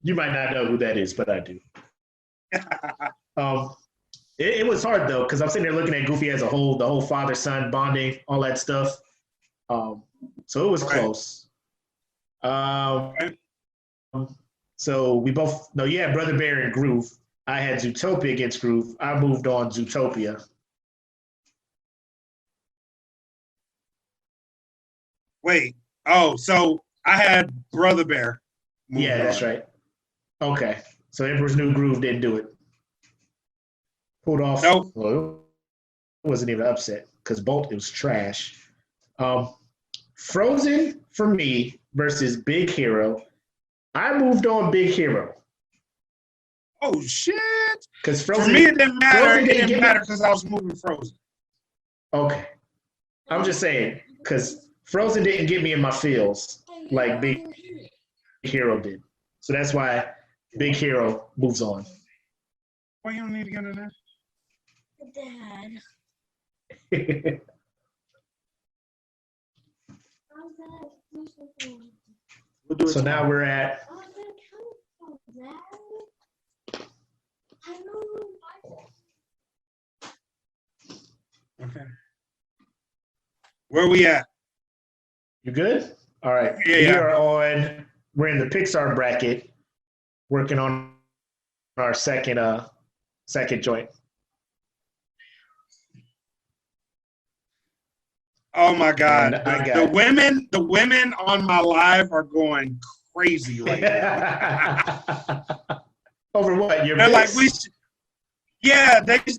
You might not know who that is, but I do. It was hard though, because I'm sitting there looking at Goofy as a whole, the whole father-son bonding, all that stuff. So it was close. So we both. No, you had Brother Bear and Groove. I had Zootopia against Groove. I moved on Zootopia.
Wait. Oh, so I had Brother Bear.
Yeah, that's right. Okay. So Emperor's New Groove didn't do it. Pulled off.
Nope.
Well, it wasn't even upset because Bolt, it was trash. Frozen for me versus Big Hero. I moved on Big Hero.
Oh, shit.
Because Frozen.
For me, it didn't matter. It didn't matter because I was moving Frozen.
Okay. I'm just saying, because Frozen didn't get me in my feels like Big Hero did. So that's why Big Hero moves on.
Why you don't need to get in there?
Dad.
So now we're at.
Okay. Where we at?
You good? All right.
Yeah.
We're in the Pixar bracket, working on our second joint.
Oh my God.
The
women on my live are going crazy right now.
Over what?
They're like,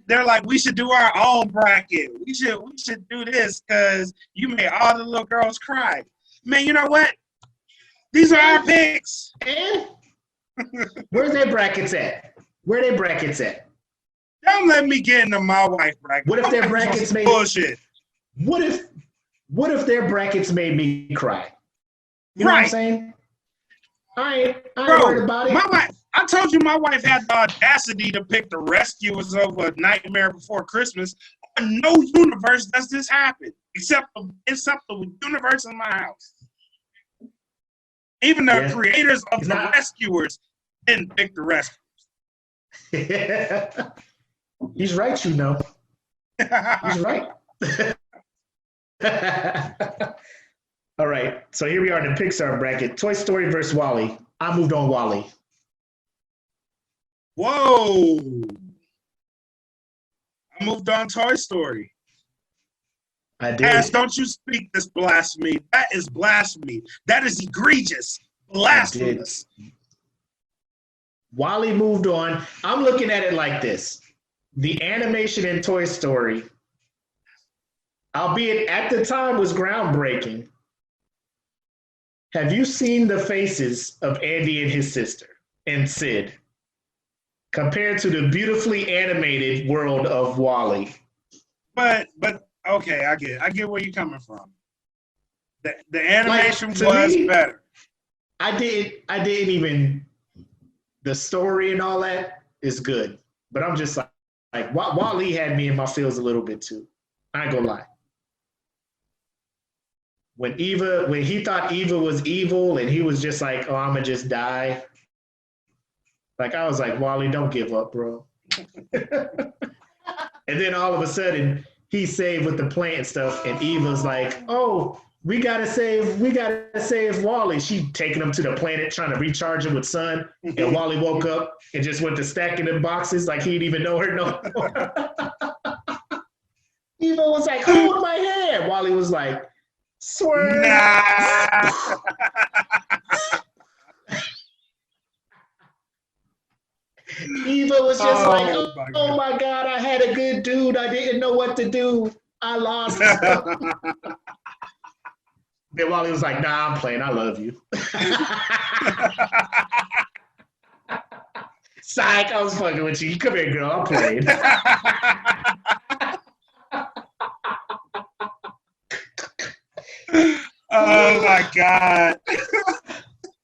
they're like, we should do our own bracket. We should do this because you made all the little girls cry. Man, you know what? These are our picks.
And where's their brackets at? Where are their brackets at?
Don't let me get into my wife bracket.
What if their brackets made
bullshit?
What if their brackets made me cry? You know what I'm saying? I ain't worried about it.
My wife, I told you my wife had the audacity to pick The Rescuers over Nightmare Before Christmas. On no universe does this happen, except the universe in my house. Even the creators of
He's
the
not-
Rescuers didn't pick the Rescuers.
He's right, you know. He's right. All right. So here we are in the Pixar bracket. Toy Story versus WALL-E. I moved on WALL-E.
Whoa. I moved on Toy Story.
I did.
Ass, don't you speak this blasphemy. That is blasphemy. That is egregious. Blasphemous.
WALL-E moved on. I'm looking at it like this. The animation in Toy Story, albeit at the time, was groundbreaking. Have you seen the faces of Andy and his sister and Sid compared to the beautifully animated world of WALL-E?
But okay, I get where you're coming from. The animation
Like,
was
me,
better.
I didn't even, the story and all that is good. But I'm just like WALL-E had me in my feels a little bit too. I ain't gonna lie. When he thought Eva was evil and he was just like, oh, I'm gonna just die. Like, I was like, WALL-E, don't give up, bro. And then all of a sudden, he's saved with the plant stuff, and Eva's like, oh, we gotta save WALL-E. She taking him to the planet, trying to recharge him with sun, and WALL-E woke up and just went to stacking the boxes like he didn't even know her no more. Eva was like, hold my hand. WALL-E was like, swerve.
Nah.
Eva was just oh my God, I had a good dude. I didn't know what to do. I lost. Then WALL-E was like, nah, I'm playing. I love you. Psych, I was fucking with you. Come here, girl. I'm playing.
Oh my God.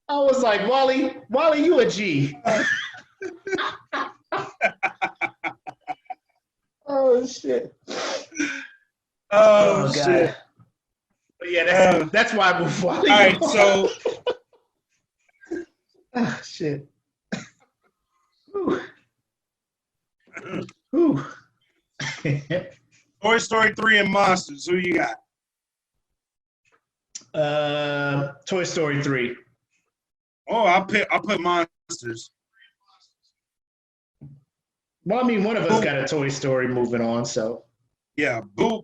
I was like, WALL-E, you a G. Oh shit.
Oh shit.
But yeah, that's why I moved WALL-E.
All right, so
oh shit. Whew.
Toy Story 3 and Monsters. Who you got?
Toy Story 3.
Oh, I'll put Monsters.
Well, I mean, one of us got a Toy Story moving on, so.
Yeah, Boo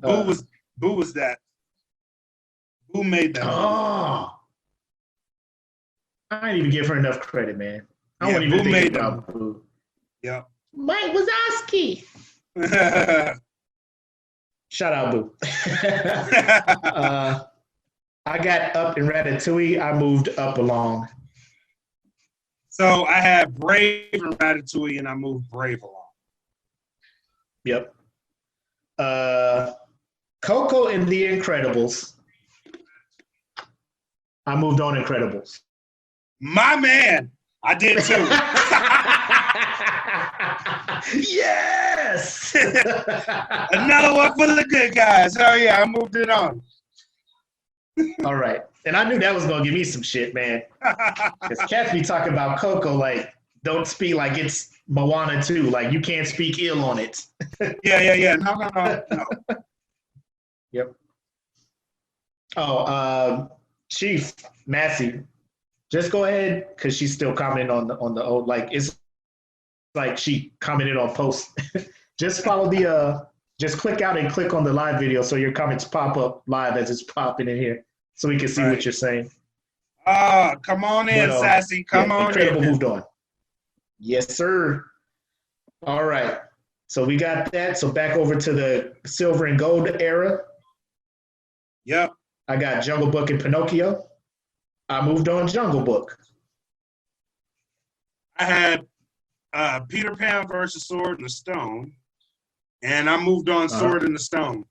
was that. Boo made that.
Oh. I didn't even give her enough credit, man. I won't even think about Boo.
Yeah.
Mike Wazowski. Shout out, Boo. I got Up in Ratatouille. I moved Up along.
So I had Brave and Ratatouille, and I moved Brave along.
Yep. Coco and The Incredibles. I moved on Incredibles.
My man, I did too.
Yes!
Another one for the good guys. Oh yeah, I moved it on.
All right. And I knew that was going to give me some shit, man. Because cats be talking about Coco like, don't speak like it's Moana 2. Like, you can't speak ill on it.
Yeah. No.
Yep. Oh, Chief, Massey, just go ahead, because she's still commenting on the old, like, it's like she commented on posts. Just follow just click out and click on the live video so your comments pop up live as it's popping in here so we can see what you're saying.
Come on in, Sassy. Come on
Incredible
in.
moved on. Yes, sir. All right. So we got that. So back over to the silver and gold era.
Yep.
I got Jungle Book and Pinocchio. I moved on Jungle Book.
I had Peter Pan versus Sword in the Stone, and I moved on Sword in the Stone.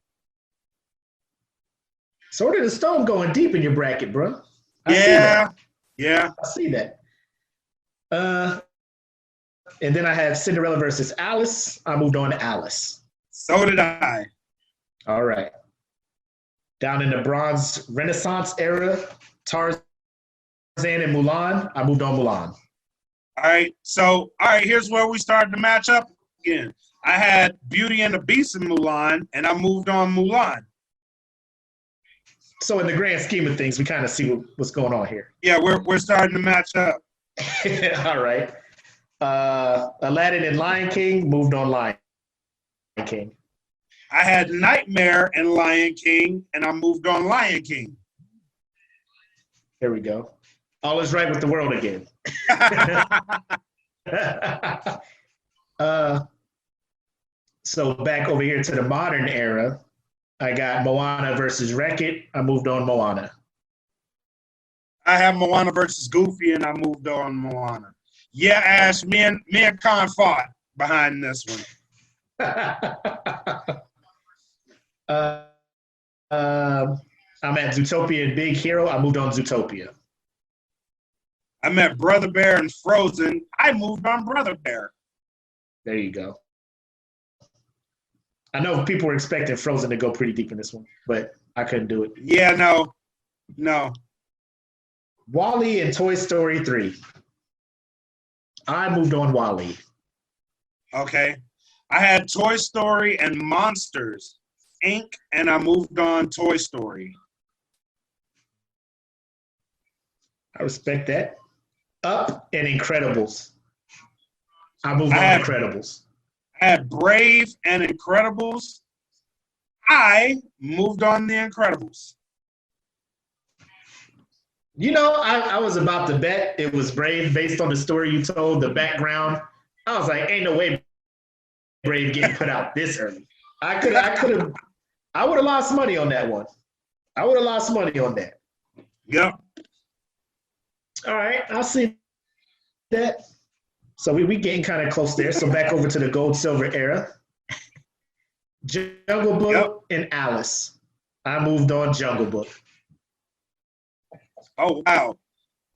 Sword in the Stone going deep in your bracket, bro.
Yeah.
I see that. And then I have Cinderella versus Alice. I moved on to Alice.
So did I.
All right. Down in the Bronze Renaissance era, Tarzan and Mulan, I moved on Mulan.
All right. So, all right, here's where we started to match up again. I had Beauty and the Beast in Mulan, and I moved on Mulan.
So in the grand scheme of things, we kind of see what's going on here.
Yeah, we're starting to match up.
All right. Aladdin and Lion King, moved on Lion King.
I had Nightmare and Lion King, and I moved on Lion King.
There we go. All is right with the world again. So back over here to the modern era, I got Moana versus Wreck-It. I moved on Moana.
I have Moana versus Goofy, and I moved on Moana. Yeah, Ash, me and Khan fought behind this one.
I'm at Zootopia and Big Hero. I moved on Zootopia.
I'm at Brother Bear and Frozen. I moved on Brother Bear.
There you go. I know people were expecting Frozen to go pretty deep in this one, but I couldn't do it.
Yeah, no.
WALL-E and Toy Story 3. I moved on WALL-E.
Okay. I had Toy Story and Monsters, Inc., and I moved on Toy Story.
I respect that. Up and Incredibles. I moved on Incredibles.
I had Brave and Incredibles. I moved on the Incredibles.
You know, I was about to bet it was Brave based on the story you told, the background. I was like, ain't no way Brave getting put out this early. I would have lost money on that one. I would have lost money on that.
Yep.
All right, I'll see that. So we getting kind of close there. So back over to the gold, silver era. Jungle Book and Alice. I moved on Jungle Book.
Oh, wow.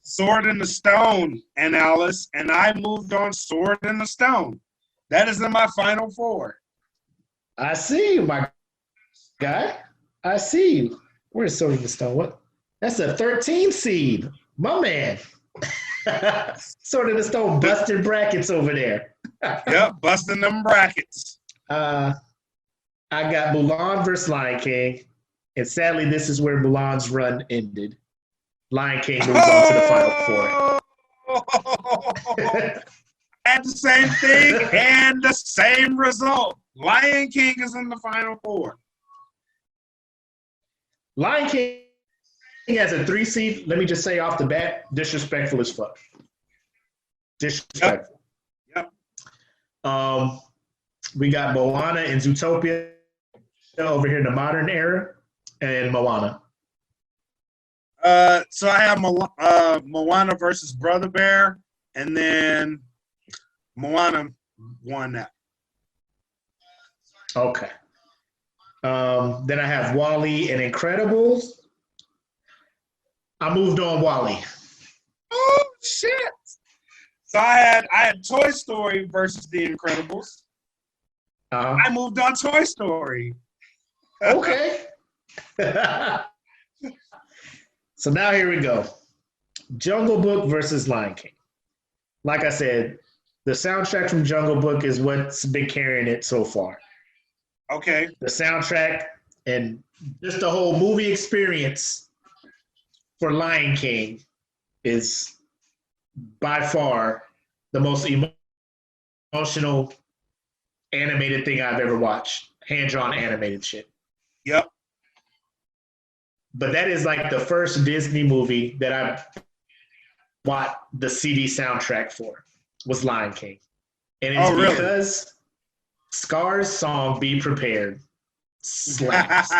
Sword in the Stone and Alice, and I moved on Sword in the Stone. That is in my final four.
I see you, my guy. I see you. Where's Sword in the Stone? What? That's a 13 seed. My man. Sword in the Stone busting brackets over there.
Yep, busting them brackets.
I got Mulan versus Lion King, and sadly, this is where Mulan's run ended. Lion King moves on to the final four.
Had the same thing and the same result. Lion King is in the final four.
Lion King has a 3 seed. Let me just say off the bat, disrespectful as fuck. Disrespectful.
Yep.
We got Moana and Zootopia over here in the modern era, and Moana.
So I have Moana versus Brother Bear, and then Moana won that.
Okay. Then I have WALL-E and Incredibles. I moved on WALL-E.
Oh shit! So I had Toy Story versus The Incredibles. I moved on Toy Story.
Okay. So now here we go. Jungle Book versus Lion King. Like I said, the soundtrack from Jungle Book is what's been carrying it so far.
Okay.
The soundtrack and just the whole movie experience for Lion King is by far the most emotional animated thing I've ever watched. Hand-drawn animated shit.
Yep.
But that is like the first Disney movie that I bought the CD soundtrack for was Lion King. And it's because Scar's song Be Prepared slaps.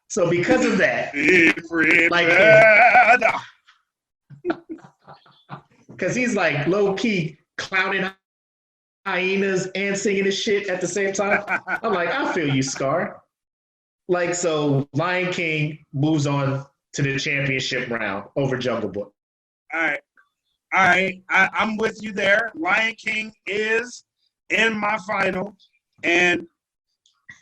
So because of that, because he's like low-key clowning hyenas and singing his shit at the same time. I'm like, I feel you, Scar. Like, so Lion King moves on to the championship round over Jungle Book.
All right. I'm with you there. Lion King is in my final. And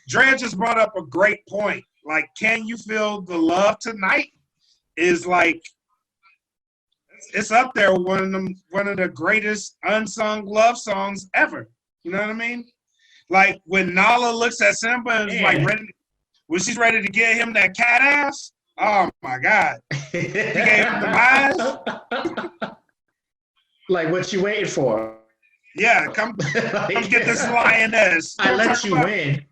Dre just brought up a great point. like Can You Feel the Love Tonight is like, it's up there one of the greatest unsung love songs ever. You know what I mean? Like when Nala looks at Simba and is like when she's ready to get him that cat ass. Oh my God. He gave him the eyes.
Like, what you waiting for?
Yeah, come get this lioness.
I let you win.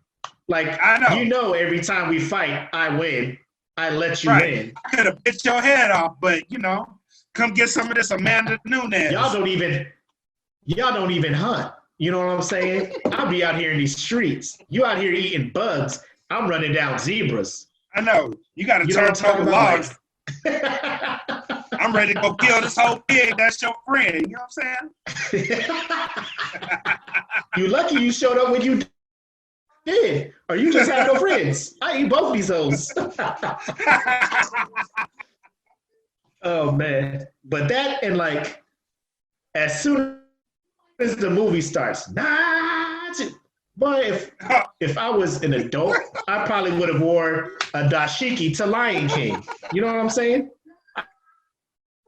Like,
I know.
You know, every time we fight, I win. I let you win.
I could have bit your head off, but you know, come get some of this Amanda Nunes.
Y'all don't even hunt. You know what I'm saying? I'll be out here in these streets. You out here eating bugs. I'm running down zebras.
I know. You got to turn total logs. I'm ready to go kill this whole pig. That's your friend. You know what I'm saying?
You lucky you showed up when you did. Or you just had no friends. I eat both these hoes. Oh, man. But that and like, as soon as the movie starts, boy, if I was an adult, I probably would have wore a dashiki to Lion King. You know what I'm saying?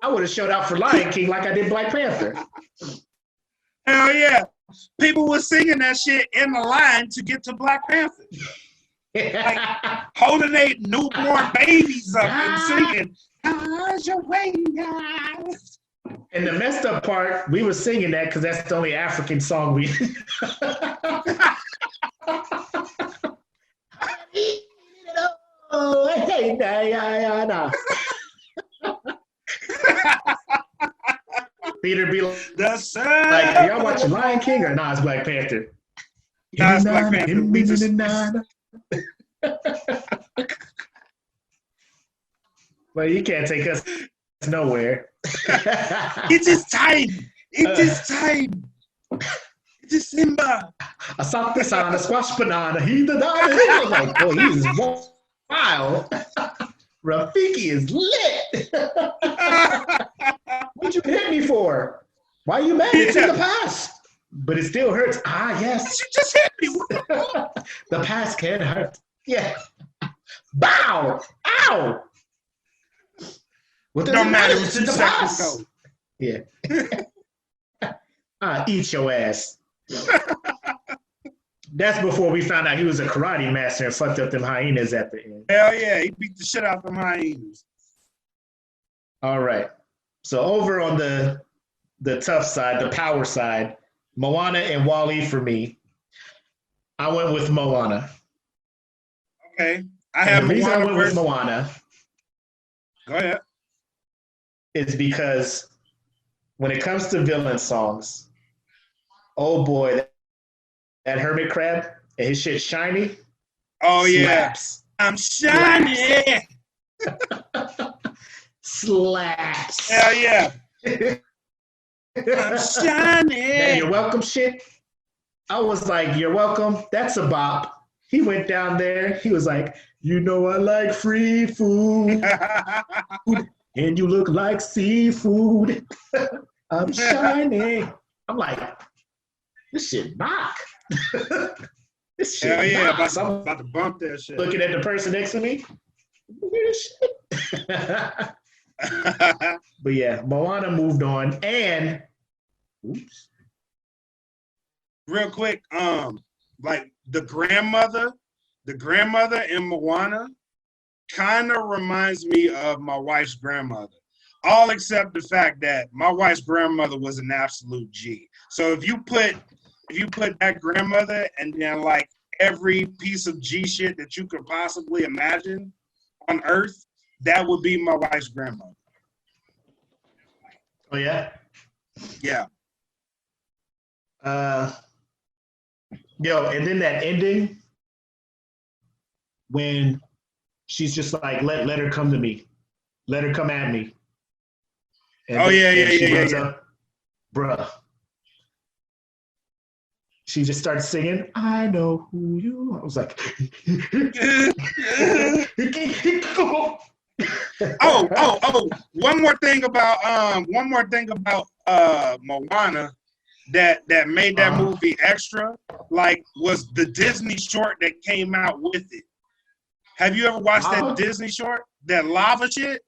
I would have showed out for Lion King like I did Black Panther.
Hell yeah. People were singing that shit in the line to get to Black Panther. Like, holding their newborn babies up and singing, "How's your way, guys?"
And the messed up part, we were singing that because that's the only African song we. Oh, hey, nah. Peter be like, are y'all watching Lion King or nah, it's Black Panther?
Nah, it's Black Panther. We just...
Well, you can't take us nowhere.
It is time. It is time. It is Simba.
I saw this on a squash banana. He did that. Like, boy, he's wild. Rafiki is lit. What'd you hit me for? Why are you mad? It's in the past. But it still hurts. Ah, yes.
You just hit me.
The past can hurt. Yeah. Bow. Ow. What does
No
it
matter.
It's in the past. Yeah. Eat your ass. That's before we found out he was a karate master and fucked up them hyenas at the end.
Hell yeah, he beat the shit out of them hyenas.
All right. So over on the tough side, the power side, Moana and Wall-E for me. I went with Moana.
Okay. I have
the reason I went with
Moana.
Moana
Go ahead.
is because when it comes to villain songs, oh boy, that hermit crab and his shit shiny.
Oh
slaps.
Yeah. I'm shiny.
Slaps.
Hell yeah. I'm shiny.
That you're welcome shit. I was like, you're welcome. That's a bop. He went down there. He was like, you know I like free food. And you look like seafood. I'm shiny. I'm like, this shit knock. This shit
hell yeah.
knocks. I'm
about to bump that shit.
looking at the person next to me. But yeah, Moana moved on. And oops.
Real quick, like the grandmother in Moana kind of reminds me of my wife's grandmother. All except the fact that my wife's grandmother was an absolute G. So if you put that grandmother and then like every piece of G shit that you could possibly imagine on Earth, that would be my wife's grandmother.
Oh yeah?
Yeah.
Yo, and then that ending when she's just like, let her come to me. Let her come at me. And she runs up, bruh. She just started singing, I know who you are. I was like,
oh. One more thing about Moana that made that movie extra, like, was the Disney short that came out with it. Have you ever watched
Lava?
that Disney short? That lava shit?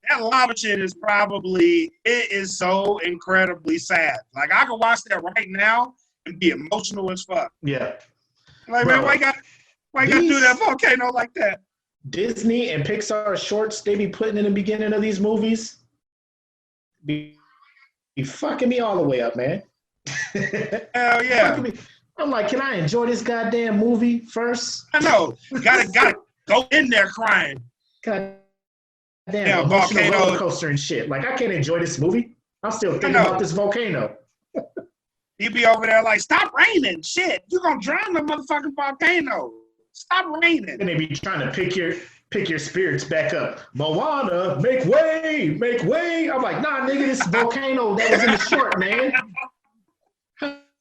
That lava shit is probably, it is so incredibly sad. Like, I could watch that right now and be emotional as fuck.
Yeah.
Like,
Bro,
man, why you gotta do that volcano like that?
Disney and Pixar shorts they be putting in the beginning of these movies be fucking me all the way up, man.
Hell yeah.
I'm like, can I enjoy this goddamn movie first?
I know. Gotta go in there crying.
God damn,
Yeah,
emotional
volcano.
roller coaster and shit. Like, I can't enjoy this movie. I'm still thinking about this volcano.
He'd be over there like, stop raining. Shit, you gonna drown the motherfucking volcano. Stop raining.
And they be trying to pick your spirits back up. Moana, make way, make way. I'm like, nah, nigga, this volcano that was in the short, man.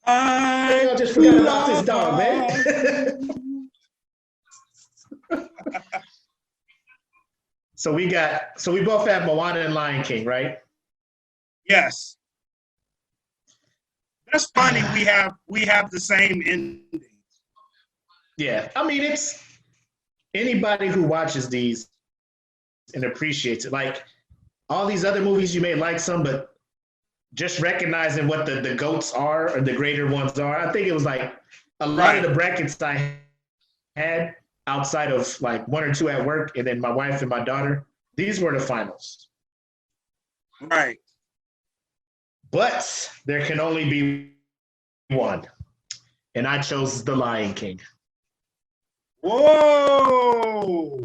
I just forgot about this dog, man. So we both have Moana and Lion King, right?
Yes. That's funny. We have the same ending.
Yeah. I mean, it's anybody who watches these and appreciates it. Like all these other movies, you may like some, but just recognizing what the GOATs are or the greater ones are. I think it was like a lot of the brackets I had outside of like one or two at work and then my wife and my daughter, these were the finals.
Right.
But there can only be one. And I chose The Lion King.
Whoa.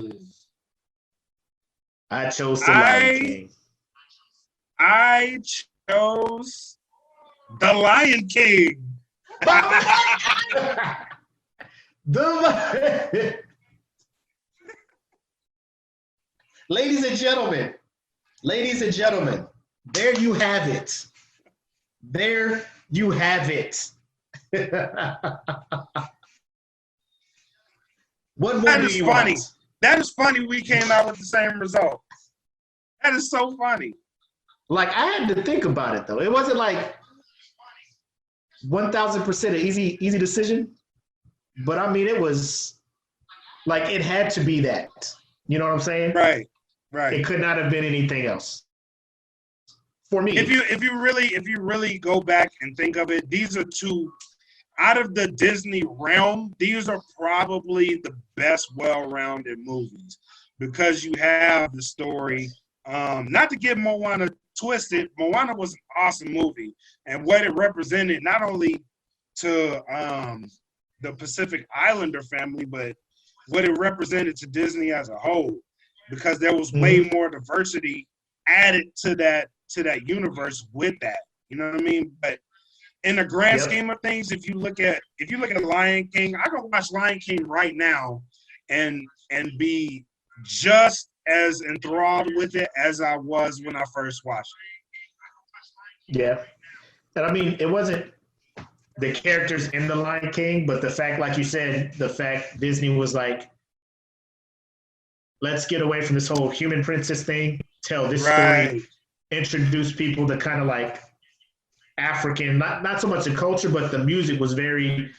I chose The Lion King.
I chose The Lion King.
Ladies and gentlemen, there you have it. There you have it. What more do you
funny.
want?
That is funny. We came out with the same result. That is so funny.
Like I had to think about it though. It wasn't like 1,000% an easy decision, but I mean it was like it had to be that. You know what I'm saying?
Right.
It could not have been anything else. For me.
If you really go back and think of it, these are two out of the Disney realm, these are probably the best well-rounded movies because you have the story. Not to get Moana twisted, Moana was an awesome movie, and what it represented not only to the Pacific Islander family, but what it represented to Disney as a whole, because there was way more diversity added to that universe with that. You know what I mean? But in the grand scheme of things, if you look at Lion King, I can watch Lion King right now and be just as enthralled with it as I was when I first watched it.
Yeah. And I mean, it wasn't the characters in The Lion King, but the fact, like you said, the fact Disney was like, let's get away from this whole human princess thing, tell this story, introduce people to kind of like African, not so much the culture, but the music was very,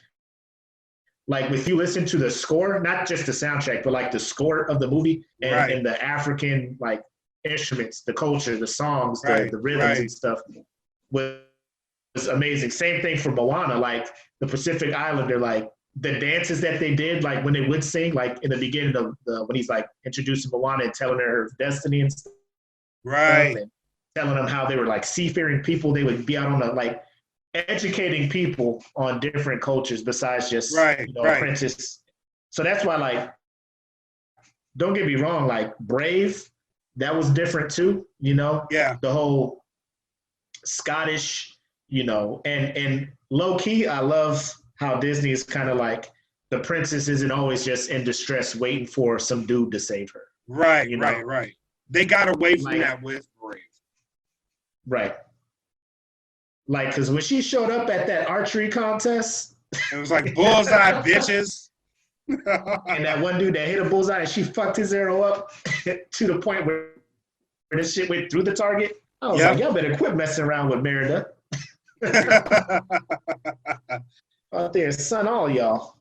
like if you listen to the score, not just the soundtrack, but like the score of the movie and the African like instruments, the culture, the songs, the rhythms and stuff was amazing. Same thing for Moana, like the Pacific Islander, like the dances that they did, like when they would sing, like in the beginning of when he's like introducing Moana and telling her destiny and stuff.
Right.
And telling them how they were like seafaring people. They would be out on the like educating people on different cultures besides just princess. So that's why, like, don't get me wrong, like Brave, that was different too, you know?
Yeah.
The whole Scottish, you know, and low key, I love how Disney is kind of like the princess isn't always just in distress waiting for some dude to save her.
Right,
you know?
right. They got away from that with Brave.
Right. Like, because when she showed up at that archery contest,
it was like bullseye, bitches.
And that one dude that hit a bullseye and she fucked his arrow up to the point where this shit went through the target. I was like, y'all better quit messing around with Merida. Out there, son, all y'all.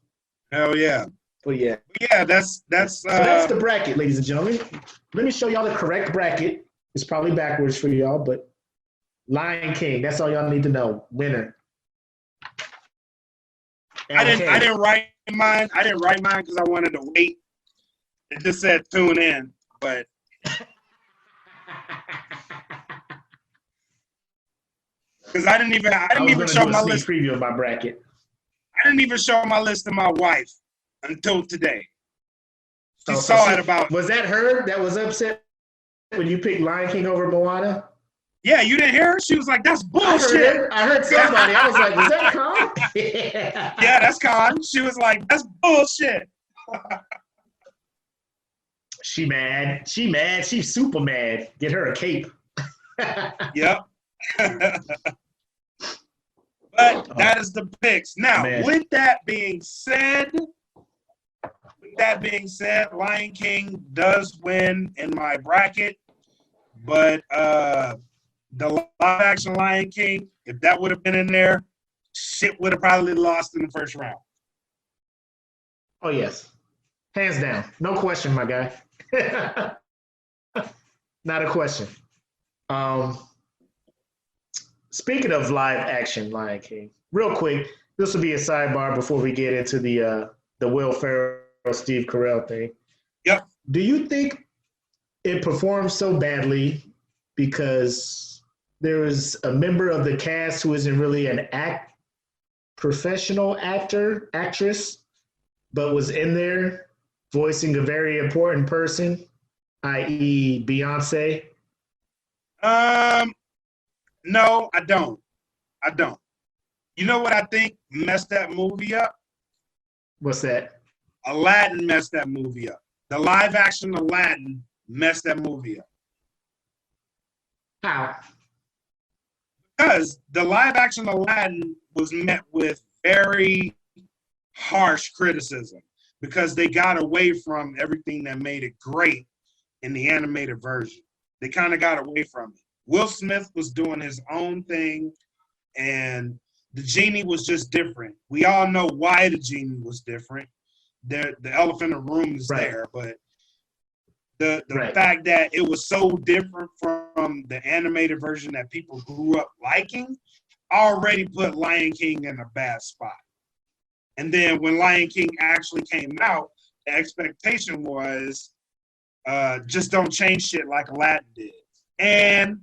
Hell yeah.
But yeah.
Yeah, that's
So that's the bracket, ladies and gentlemen. Let me show y'all the correct bracket. It's probably backwards for y'all, but Lion King. That's all y'all need to know. Winner.
I didn't write mine. I didn't write mine because I wanted to wait. It just said tune in, but because I didn't even show my list.
Preview of my bracket.
I didn't even show my list to my wife until today. She saw it about.
Was that her that was upset when you picked Lion King over Moana?
Yeah, you didn't hear her? She was like, that's bullshit.
I heard somebody. I was like, was that Con?
Yeah, that's Con. She was like, that's bullshit.
She mad. She's super mad. Get her a cape.
Yep. But that is the picks. Now, with that being said, Lion King does win in my bracket. But the live action Lion King, if that would have been in there, shit would have probably lost in the first round.
Oh, yes. Hands down. No question, my guy. Not a question. Speaking of live action Lion King, real quick, this will be a sidebar before we get into the Will Ferrell, Steve Carell thing.
Yep.
Do you think it performed so badly because there is a member of the cast who isn't really an professional actress, but was in there voicing a very important person, i.e. Beyonce?
No, I don't. You know what I think messed that movie up?
What's that?
Aladdin messed that movie up. The live action Aladdin messed that movie up.
How?
Because the live action Aladdin was met with very harsh criticism because they got away from everything that made it great in the animated version. They kind of got away from it. Will Smith was doing his own thing, and the genie was just different. We all know why the genie was different. The elephant in the room is there, but the fact that it was so different from the animated version that people grew up liking already put Lion King in a bad spot. And then when Lion King actually came out, the expectation was just don't change shit like Aladdin did. And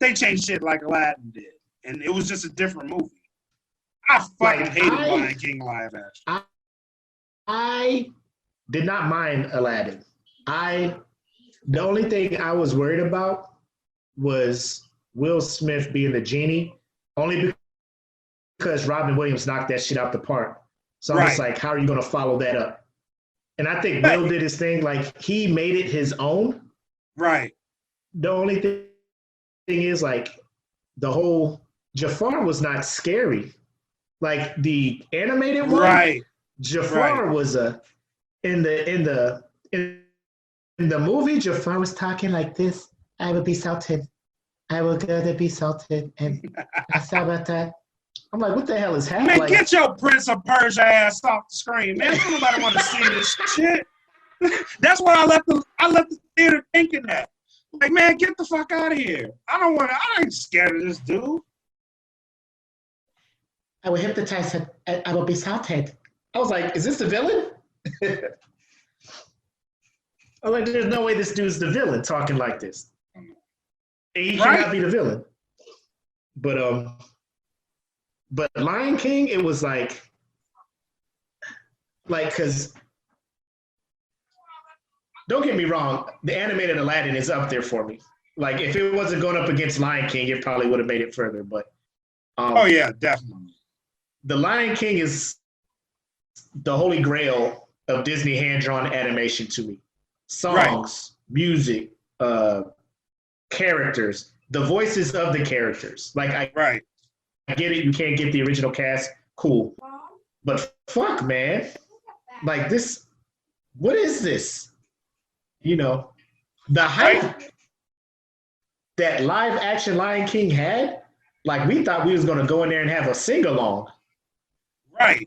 they changed shit like Aladdin did. And it was just a different movie. I fucking hated Lion King live action.
I did not mind Aladdin. The only thing I was worried about was Will Smith being the genie, only because Robin Williams knocked that shit out the park. So I'm just like, how are you going to follow that up? And I think Will did his thing. Like, he made it his own.
Right.
The only thing is, like, the whole Jafar was not scary. Like, the animated one, Jafar was in the movie, Jafar was talking like this. I will be salted. I will go to be salted. And I saw about that. I'm like, what the hell is happening?
Man, get your Prince of Persia ass off the screen, man. Nobody want to see this shit. That's why I left the theater thinking that. Like, man, get the fuck out of here. I ain't scared of this dude.
I will hypnotize him. I will be salted. I was like, is this the villain? I'm like, there's no way this dude's the villain talking like this. He cannot be the villain. But Lion King, it was like, because don't get me wrong, the animated Aladdin is up there for me. Like, if it wasn't going up against Lion King, it probably would have made it further. But
oh yeah, definitely.
The Lion King is the holy grail of Disney hand-drawn animation to me. Songs, music, characters, the voices of the characters. Like, I get it, you can't get the original cast, cool. But fuck, man. Like, this, what is this? You know, the hype that live action Lion King had, like, we thought we was going to go in there and have a sing-along.
Right.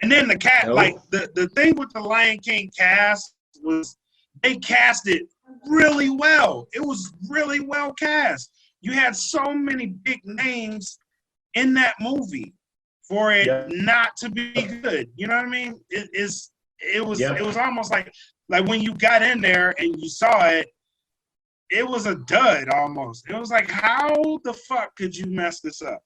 And then the cat,
Nope.
like the thing with the Lion King cast was they cast it really well. It was really well cast. You had so many big names in that movie for it not to be good. You know what I mean? It was almost like when you got in there and you saw it, it was a dud almost. It was like, how the fuck could you mess this up?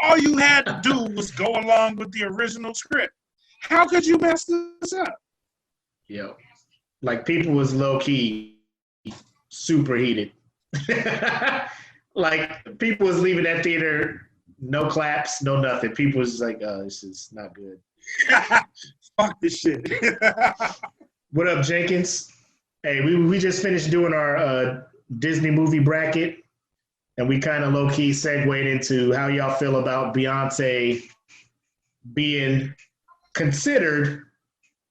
All you had to do was go along with the original script. How could you mess this up?
Yo, like people was low key super heated. Like people was leaving that theater, no claps, no nothing. People was like, "Oh, this is not good."
Fuck this shit.
What up, Jenkins? Hey, we just finished doing our Disney movie bracket, and we kind of low key segued into how y'all feel about Beyonce being considered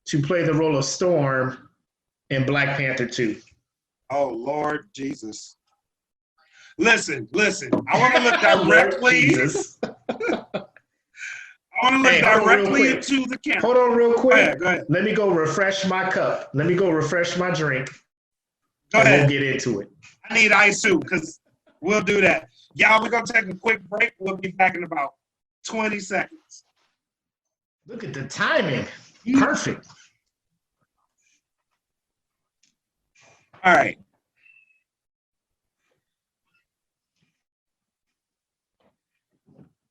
to play the role of Storm in Black Panther 2.
Oh, Lord Jesus. Listen. I want to look directly. I want to look directly into the camera.
Hold on real quick.
Go ahead.
Let me go refresh my cup. Let me go refresh my drink.
Go ahead.
We'll get into it.
I need ice too, because we'll do that. Y'all, we're going to take a quick break. We'll be back in about 20 seconds.
Look at the timing. Perfect.
All right.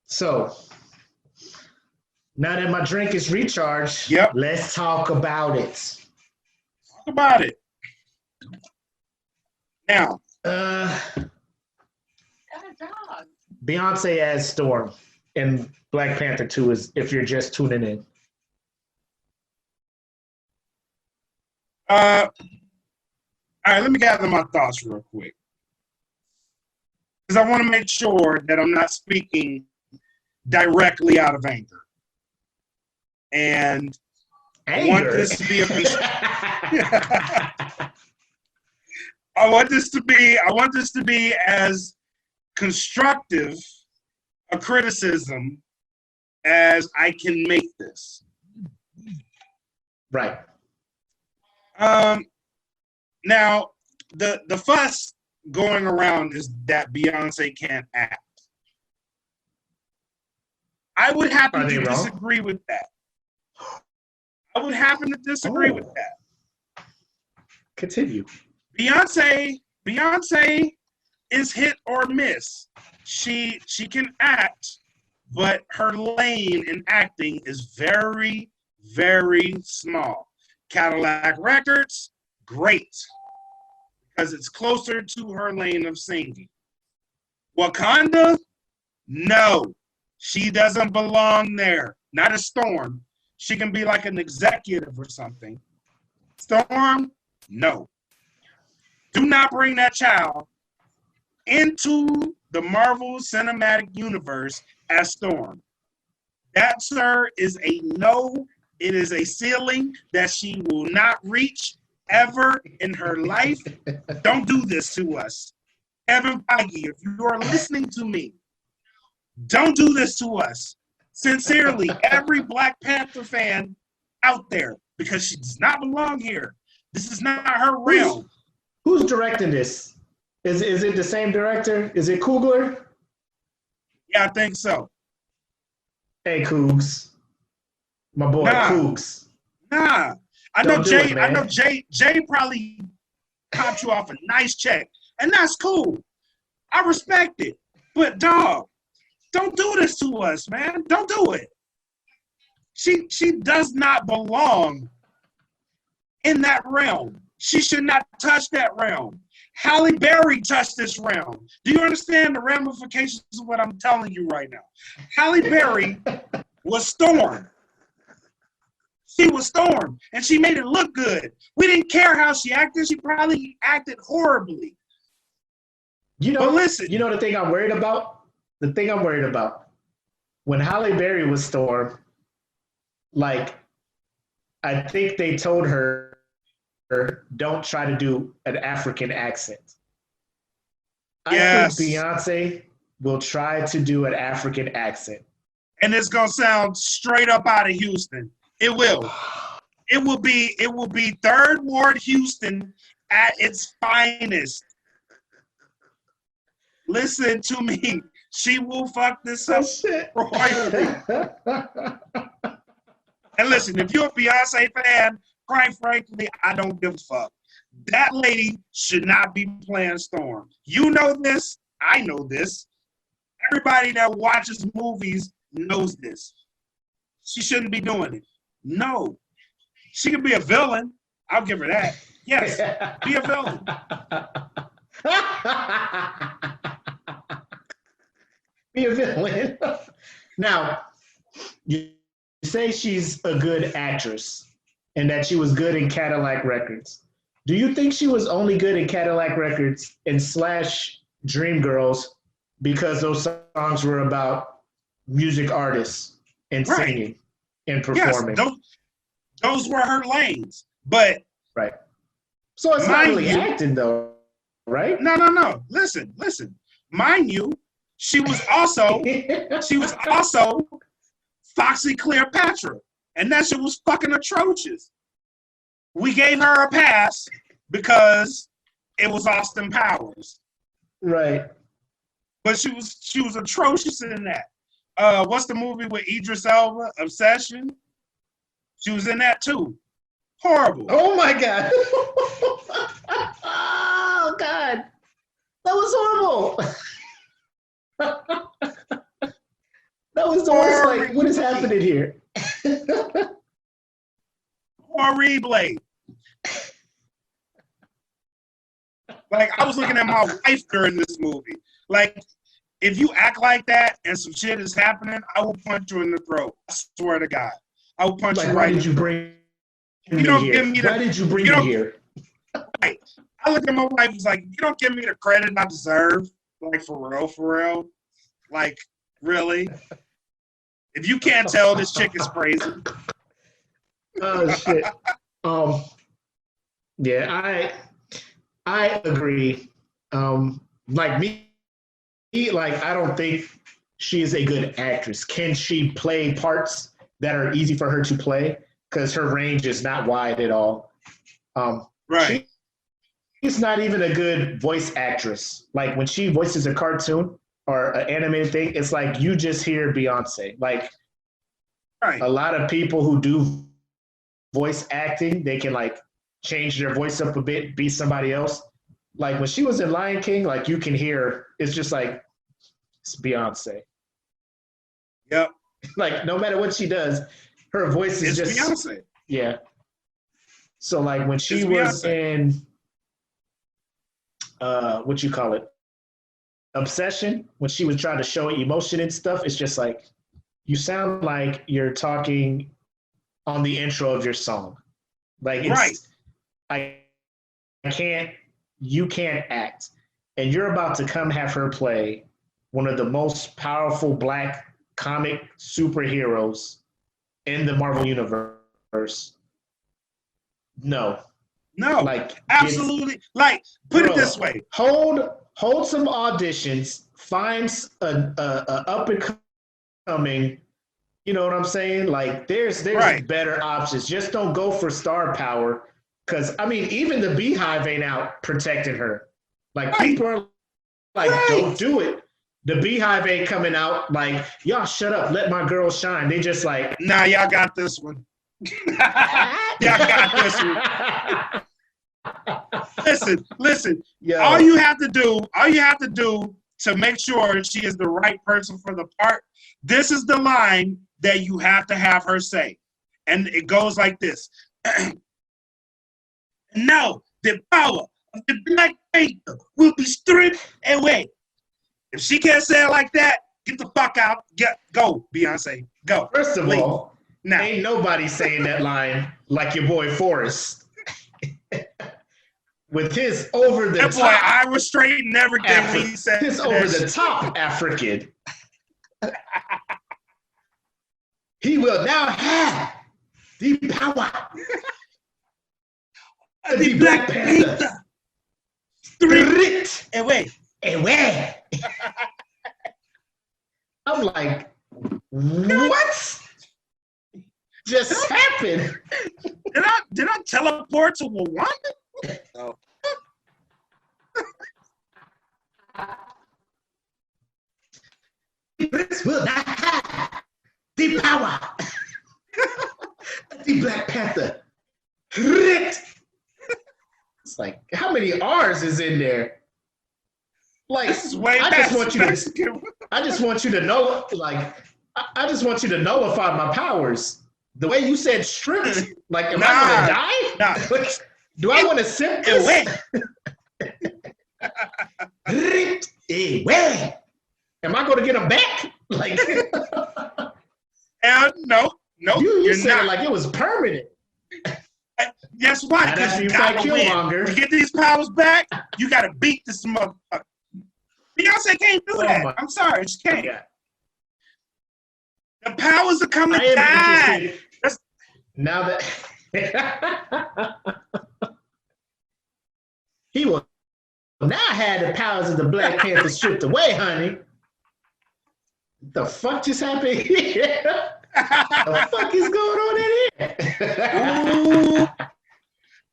So, now that my drink is recharged, let's talk about it.
Talk about it. Now,
Beyonce as Storm in Black Panther 2 is if you're just tuning in.
All right, let me gather my thoughts real quick. Because I want to make sure that I'm not speaking directly out of anger. And I want this to be I want this to be as constructive a criticism as I can make this.
Right.
Now, the fuss going around is that Beyonce can't act. I would happen to disagree with that. I would happen to disagree with that.
Continue.
Beyonce is hit or miss. She can act, but her lane in acting is very, very small. Cadillac Records, great, because it's closer to her lane of singing. Wakanda, no, she doesn't belong there. Not a Storm. She can be like an executive or something. Storm, no. Do not bring that child into the Marvel Cinematic Universe as Storm. That, sir, is a no. It is a ceiling that she will not reach ever in her life. Don't do this to us. Kevin Feige, if you are listening to me, don't do this to us. Sincerely, every Black Panther fan out there, because she does not belong here. This is not her realm.
Who's directing this? Is it the same director? Is it Coogler?
Yeah, I think so.
Hey, Cougs. My boy, Cougs.
Nah. I know Jay probably copped you off a nice check. And that's cool. I respect it. But dog, don't do this to us, man. Don't do it. She does not belong in that realm. She should not touch that realm. Halle Berry touched this realm. Do you understand the ramifications of what I'm telling you right now? Halle Berry was Storm. She was Storm, and she made it look good. We didn't care how she acted. She probably acted horribly. But listen.
You know the thing I'm worried about? The thing I'm worried about, when Halle Berry was Storm, like, I think they told her, don't try to do an African accent. I think Beyonce will try to do an African accent.
and it's gonna sound straight up out of Houston. It will. It will be Third Ward Houston at its finest. Listen to me. She will fuck this up. And listen, if you're a Beyonce fan, quite frankly, I don't give a fuck. That lady should not be playing Storm. You know this. I know this. Everybody that watches movies knows this. She shouldn't be doing it. No. She could be a villain. I'll give her that. Yes, be a villain.
Be a villain. Now, you say she's a good actress and that she was good in Cadillac Records. Do you think she was only good in Cadillac Records and / Dreamgirls because those songs were about music artists and singing and performing?
Yes, those were her lanes. But
right. So it's not really acting though, right?
No. Listen. Mind you, she was also Foxy Cleopatra. And that shit was fucking atrocious. We gave her a pass because it was Austin Powers.
Right.
But she was atrocious in that. What's the movie with Idris Elba? Obsession? She was in that too. Horrible.
Oh my God. Oh God. That was horrible. That was the worst. Like, what is happening here?
Horrible. Like, I was looking at my wife during this movie. Like, if you act like that and some shit is happening, I will punch you in the throat. I swear to God. I will punch you right.
Why did you bring me here? Why did you bring me here?
Right. I look at my wife, it's like, you don't give me the credit I deserve. Like, for real. Like, really? If you can't tell, this chick is crazy.
Oh, shit. Yeah, I agree. Like me, like, I don't think she is a good actress. Can she play parts that are easy for her to play? Because her range is not wide at all.
Right.
She's not even a good voice actress. Like, when she voices a cartoon or an animated thing, it's like you just hear Beyonce. Like,
right.
A lot of people who do voice acting, they can, like, change their voice up a bit, be somebody else. Like, when she was in Lion King, like, you can hear, it's just like, it's Beyonce.
Yep.
Like, no matter what she does, her voice is
it's
just
Beyonce.
Yeah. So, like, when she was in what you call it, Obsession, when she was trying to show emotion and stuff, it's just like, you sound like you're talking on the intro of your song. Like, it's, you can't act. And you're about to come have her play one of the most powerful Black comic superheroes in the Marvel Universe. No. Like,
absolutely. Like, put it this way.
Hold some auditions, find an up and coming, you know what I'm saying? Like, there's better options. Just don't go for star power. Because, I mean, even the Beehive ain't out protecting her. Like, people are like, don't do it. The Beehive ain't coming out like, y'all shut up, let my girl shine. They just like,
nah, y'all got this one. Y'all got this one. Listen. Yo. All you have to do to make sure she is the right person for the part, this is the line that you have to have her say. And it goes like this. Now, the power of the Black Panther will be stripped away. If she can't say it like that, get the fuck out. Go, Beyonce. Go.
First of all, ain't nobody saying that line like your boy Forrest. With his over the top.
That boy, I was straight and everything when he said
his over the top African. He will now have the power.
The Black Panther.
Stripped away. I'm like, What just happened?
Did I teleport to Rwanda?
No.
This will not have the power. The Black Panther. It's like, how many R's is in there? Like,
This is way
I just want you
Mexican.
I just want you to know, like, I just want you to nullify my powers. The way you said stripped, like, am I gonna die?
Nah.
Do I want to sip this? Am I gonna get them back? Like,
no,
you said
not.
it like it was permanent.
Guess what?
Not after
Because
you
you
fight
gotta win.
Killmonger.
To get these powers back, you gotta beat this motherfucker. Beyonce can't do that.
my-
I'm sorry, she can't.
Yeah.
The powers are coming
I am
down.
interested. Now that he will now have the powers of the Black Panther stripped away, honey. The fuck just happened here? The fuck is going on in here?
Ooh,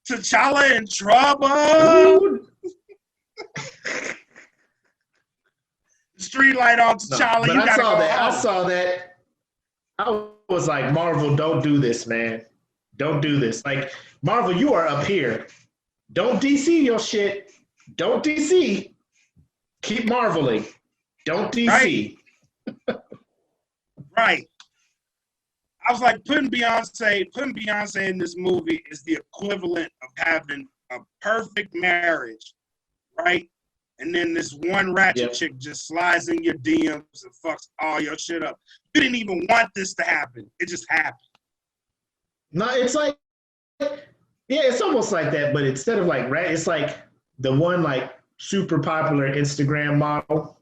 T'Challa in trouble.
Ooh.
Street light on
No,
T'Challa.
but
you
I
gotta
saw
go
that. I
home.
saw that. I was like, Marvel, don't do this, man. Don't do this. Like, Marvel, you are up here. Don't DC your shit. Don't DC. Keep marveling. Don't DC.
Right. I was like, putting Beyonce in this movie is the equivalent of having a perfect marriage, right? And then this one ratchet chick just slides in your DMs and fucks all your shit up. You didn't even want this to happen. It just happened.
No, it's like, yeah, it's almost like that, but instead of like, it's like the one like super popular Instagram model.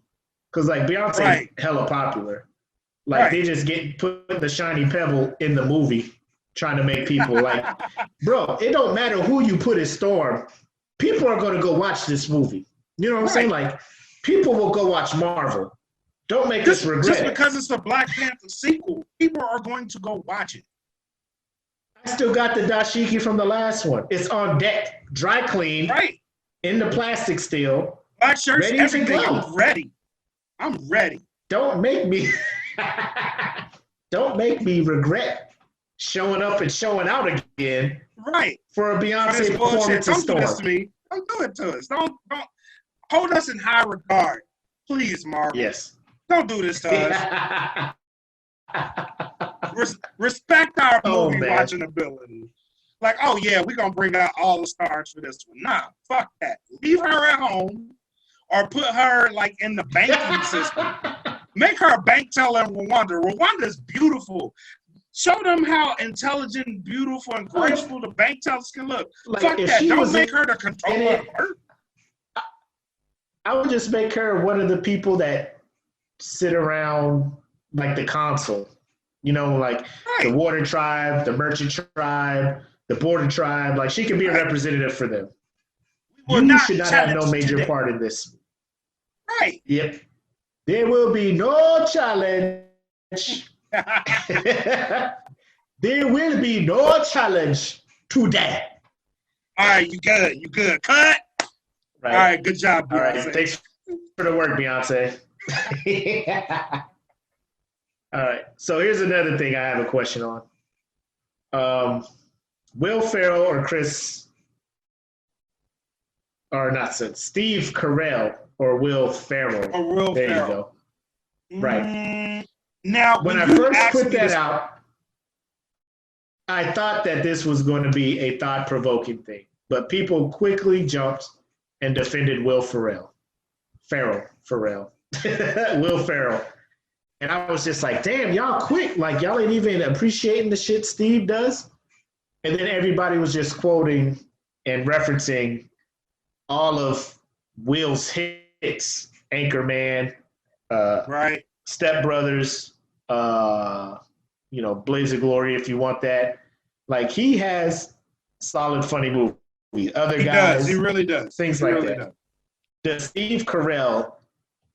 Because like Beyonce's
Right.
hella popular. Like they just put the shiny pebble in the movie trying to make people like, bro, it don't matter who you put as Storm. People are going to go watch this movie. You know what I'm saying? Like, people will go watch Marvel. Don't make us regret
Just
it.
because it's a Black Panther sequel, people are going to go watch it.
I still got the dashiki from the last one. It's on deck, dry cleaned,
Right.
in the plastic still.
Black shirts,
Ready to
everything.
go.
I'm ready. I'm ready.
Don't make me regret showing up and showing out again
Right.
for a
This
Beyonce
bullshit.
performance in
Don't do this to
Storm.
me. Don't do it to us. Don't hold us in high regard. Please, Marvel.
Yes.
Don't do this to us. Respect our movie
man.
watching ability. Like, oh yeah, we're gonna bring out all the stars for this one. Nah, fuck that. Leave her at home or put her like in the banking system. Make her a bank teller in Rwanda. Rwanda's beautiful. Show them how intelligent, beautiful, and graceful the bank tellers can look.
Like,
Fuck
if
that.
she
Don't
was
make
in-
her the controller of Earth.
I would just make her one of the people that sit around like the console. You know, like the water tribe, the merchant tribe, the border tribe. Like, she could be a representative for them. You should not have no major part in this.
Right.
Yep. There will be no challenge. There will be no challenge to that.
All right, you good. You good. Cut.
Right.
All right, good job,
All right.
Beyonce.
Thanks for the work, Beyonce. All right. So here's another thing I have a question on. Will Ferrell or Steve Carell or Will Ferrell?
Or Will
there
Ferrell.
you go. Right.
Now,
When I
you
first
asked
put
me
that
this-
out, I thought that this was going to be a thought-provoking thing, but people quickly jumped and defended Will Ferrell. Will Ferrell. And I was just like, damn, y'all quick. Like, y'all ain't even appreciating the shit Steve does. And then everybody was just quoting and referencing all of Will's hits. Anchorman,
right.
Step Brothers, Blaze of Glory, if you want that. Like, he has solid, funny movies. Other guys,
does. He really does.
things
He
like
really
that. Does Steve Carell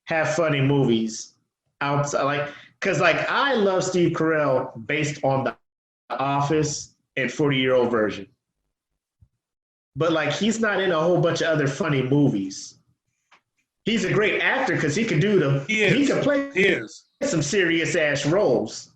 have funny movies outside? Like, Because like I love Steve Carell based on The Office and 40-Year-Old Version. But like he's not in a whole bunch of other funny movies. He's a great actor because he can do the he can play some serious ass roles.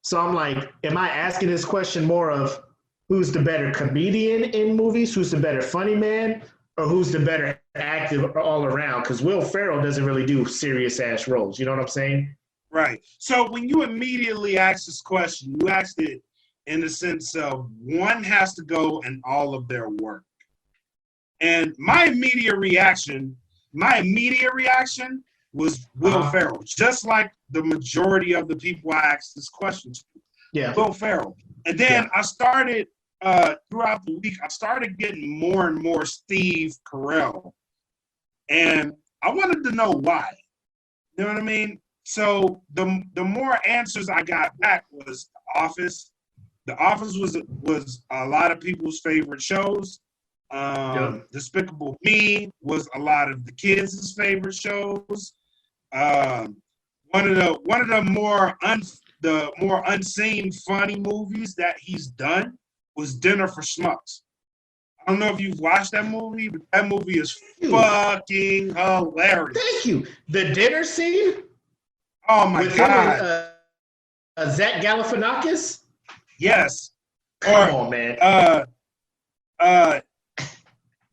So I'm like, am I asking this question more of who's the better comedian in movies, who's the better funny man, or who's the better actor all around? Because Will Ferrell doesn't really do serious ass roles. You know what I'm saying?
Right. So when you immediately asked this question, you asked it in the sense of one has to go in all of their work. And my immediate reaction was Will Ferrell, just like the majority of the people I asked this question to.
Yeah.
Will Ferrell. And then I started, throughout the week, I started getting more and more Steve Carell. And I wanted to know why. You know what I mean? So the more answers I got back was The Office. The Office was a lot of people's favorite shows. Despicable Me was a lot of the kids' favorite shows. One of the more unseen funny movies that he's done was Dinner for Schmucks. I don't know if you've watched that movie, but that movie is fucking hilarious.
Thank you. The dinner scene.
Oh my God.
Zach Galifianakis.
Yes.
Come on, man.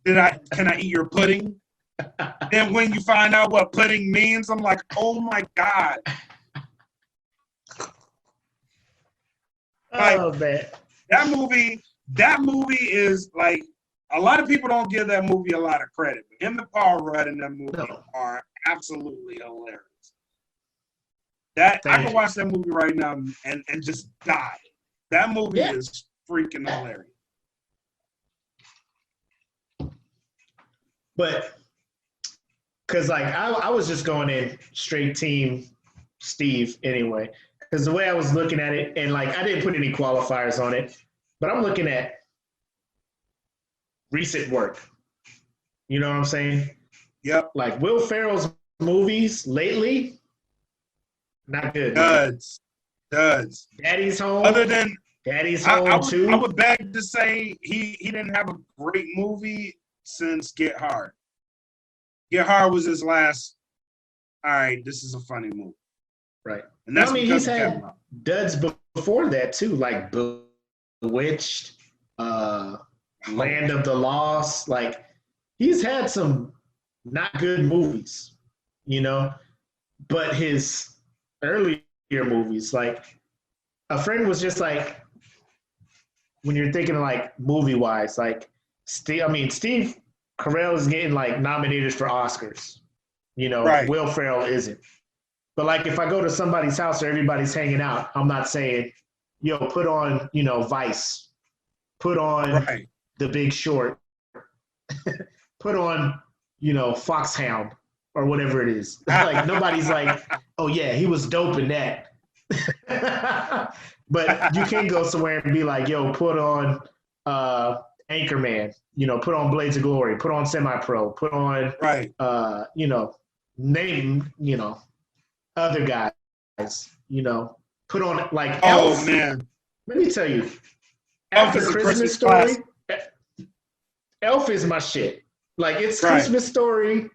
Can I eat your pudding? Then when you find out what pudding means, I'm like, oh my God.
Oh man.
That movie is like, a lot of people don't give that movie a lot of credit. But him and Paul Rudd in that movie are absolutely hilarious. I can watch that movie right now and just die. That movie is freaking hilarious.
But because like I was just going in straight team Steve anyway. Because the way I was looking at it, and like I didn't put any qualifiers on it, but I'm looking at recent work. You know what I'm saying?
Yep.
Like Will Ferrell's movies lately, not good.
Duds.
Daddy's Home.
Other than
Daddy's Home too.
I would beg to say he didn't have a great movie since Get Hard. Get Hard was his last. All right, this is a funny movie.
Right.
And that's
he's had duds before that too, like Bewitched, Land of the Lost. Like he's had some not good movies, you know. But his earlier movies, like a friend was just like, when you're thinking like movie wise, like Steve Carell is getting like nominated for Oscars. You know,
right.
Will Ferrell isn't. But like if I go to somebody's house or everybody's hanging out, I'm not saying, yo, put on, you know, Vice, put on The Big Short, put on, you know, Foxhound or whatever it is. Like nobody's like, oh yeah, he was dope in that. But you can go somewhere and be like, yo, put on Anchorman, you know, put on Blades of Glory, put on Semi-Pro, put on, you know, name, you know, other guys, you know, put on like Elf.
Oh man,
let me tell you,
Elf
after
is
Christmas Story, Elf is my shit. Like it's Christmas Story,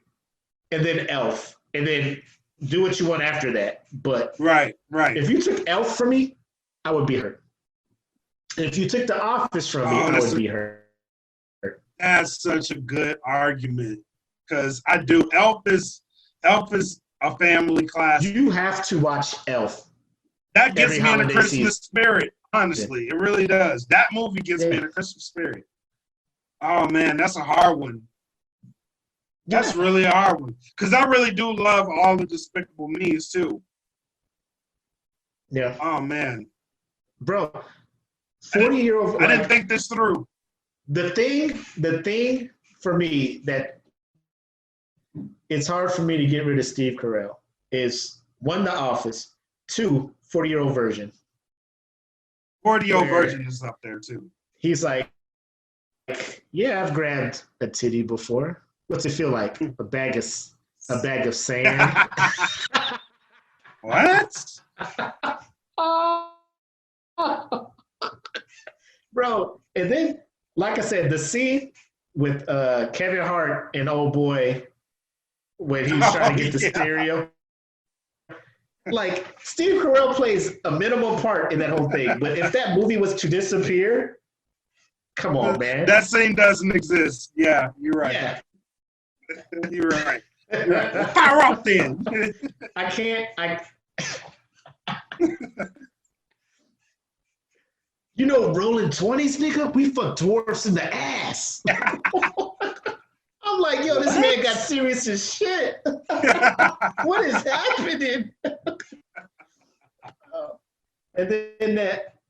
and then Elf, and then do what you want after that. But if you took Elf from me, I would be hurt. And if you took The Office from me, I would be hurt.
That's such a good argument because I do. Elf is a family classic.
You have to watch Elf.
That gets me in the Christmas spirit, honestly. It really does. That movie gets me in the Christmas spirit. Oh, man, that's a hard one. That's really a hard one. Because I really do love all the Despicable Me's, too.
Yeah.
Oh, man.
Bro, 40-year-old.
I didn't think this through.
The thing for me that it's hard for me to get rid of Steve Carell is one, The Office, two, 40-Year-Old Version.
40-Year-Old Version is up there too.
He's like, yeah, I've grabbed a titty before. What's it feel like? A bag of sand.
What?
Bro, and then, like I said, the scene with Kevin Hart and old boy when he's trying to get the stereo. Like, Steve Carell plays a minimal part in that whole thing, but if that movie was to disappear, come on, man.
That scene doesn't exist. Yeah, you're right.
Yeah.
You're right. You're right. Well, fire up then.
You know, rolling 20s, nigga, we fuck dwarfs in the ass. I'm like, yo, this man got serious as shit. What is happening? And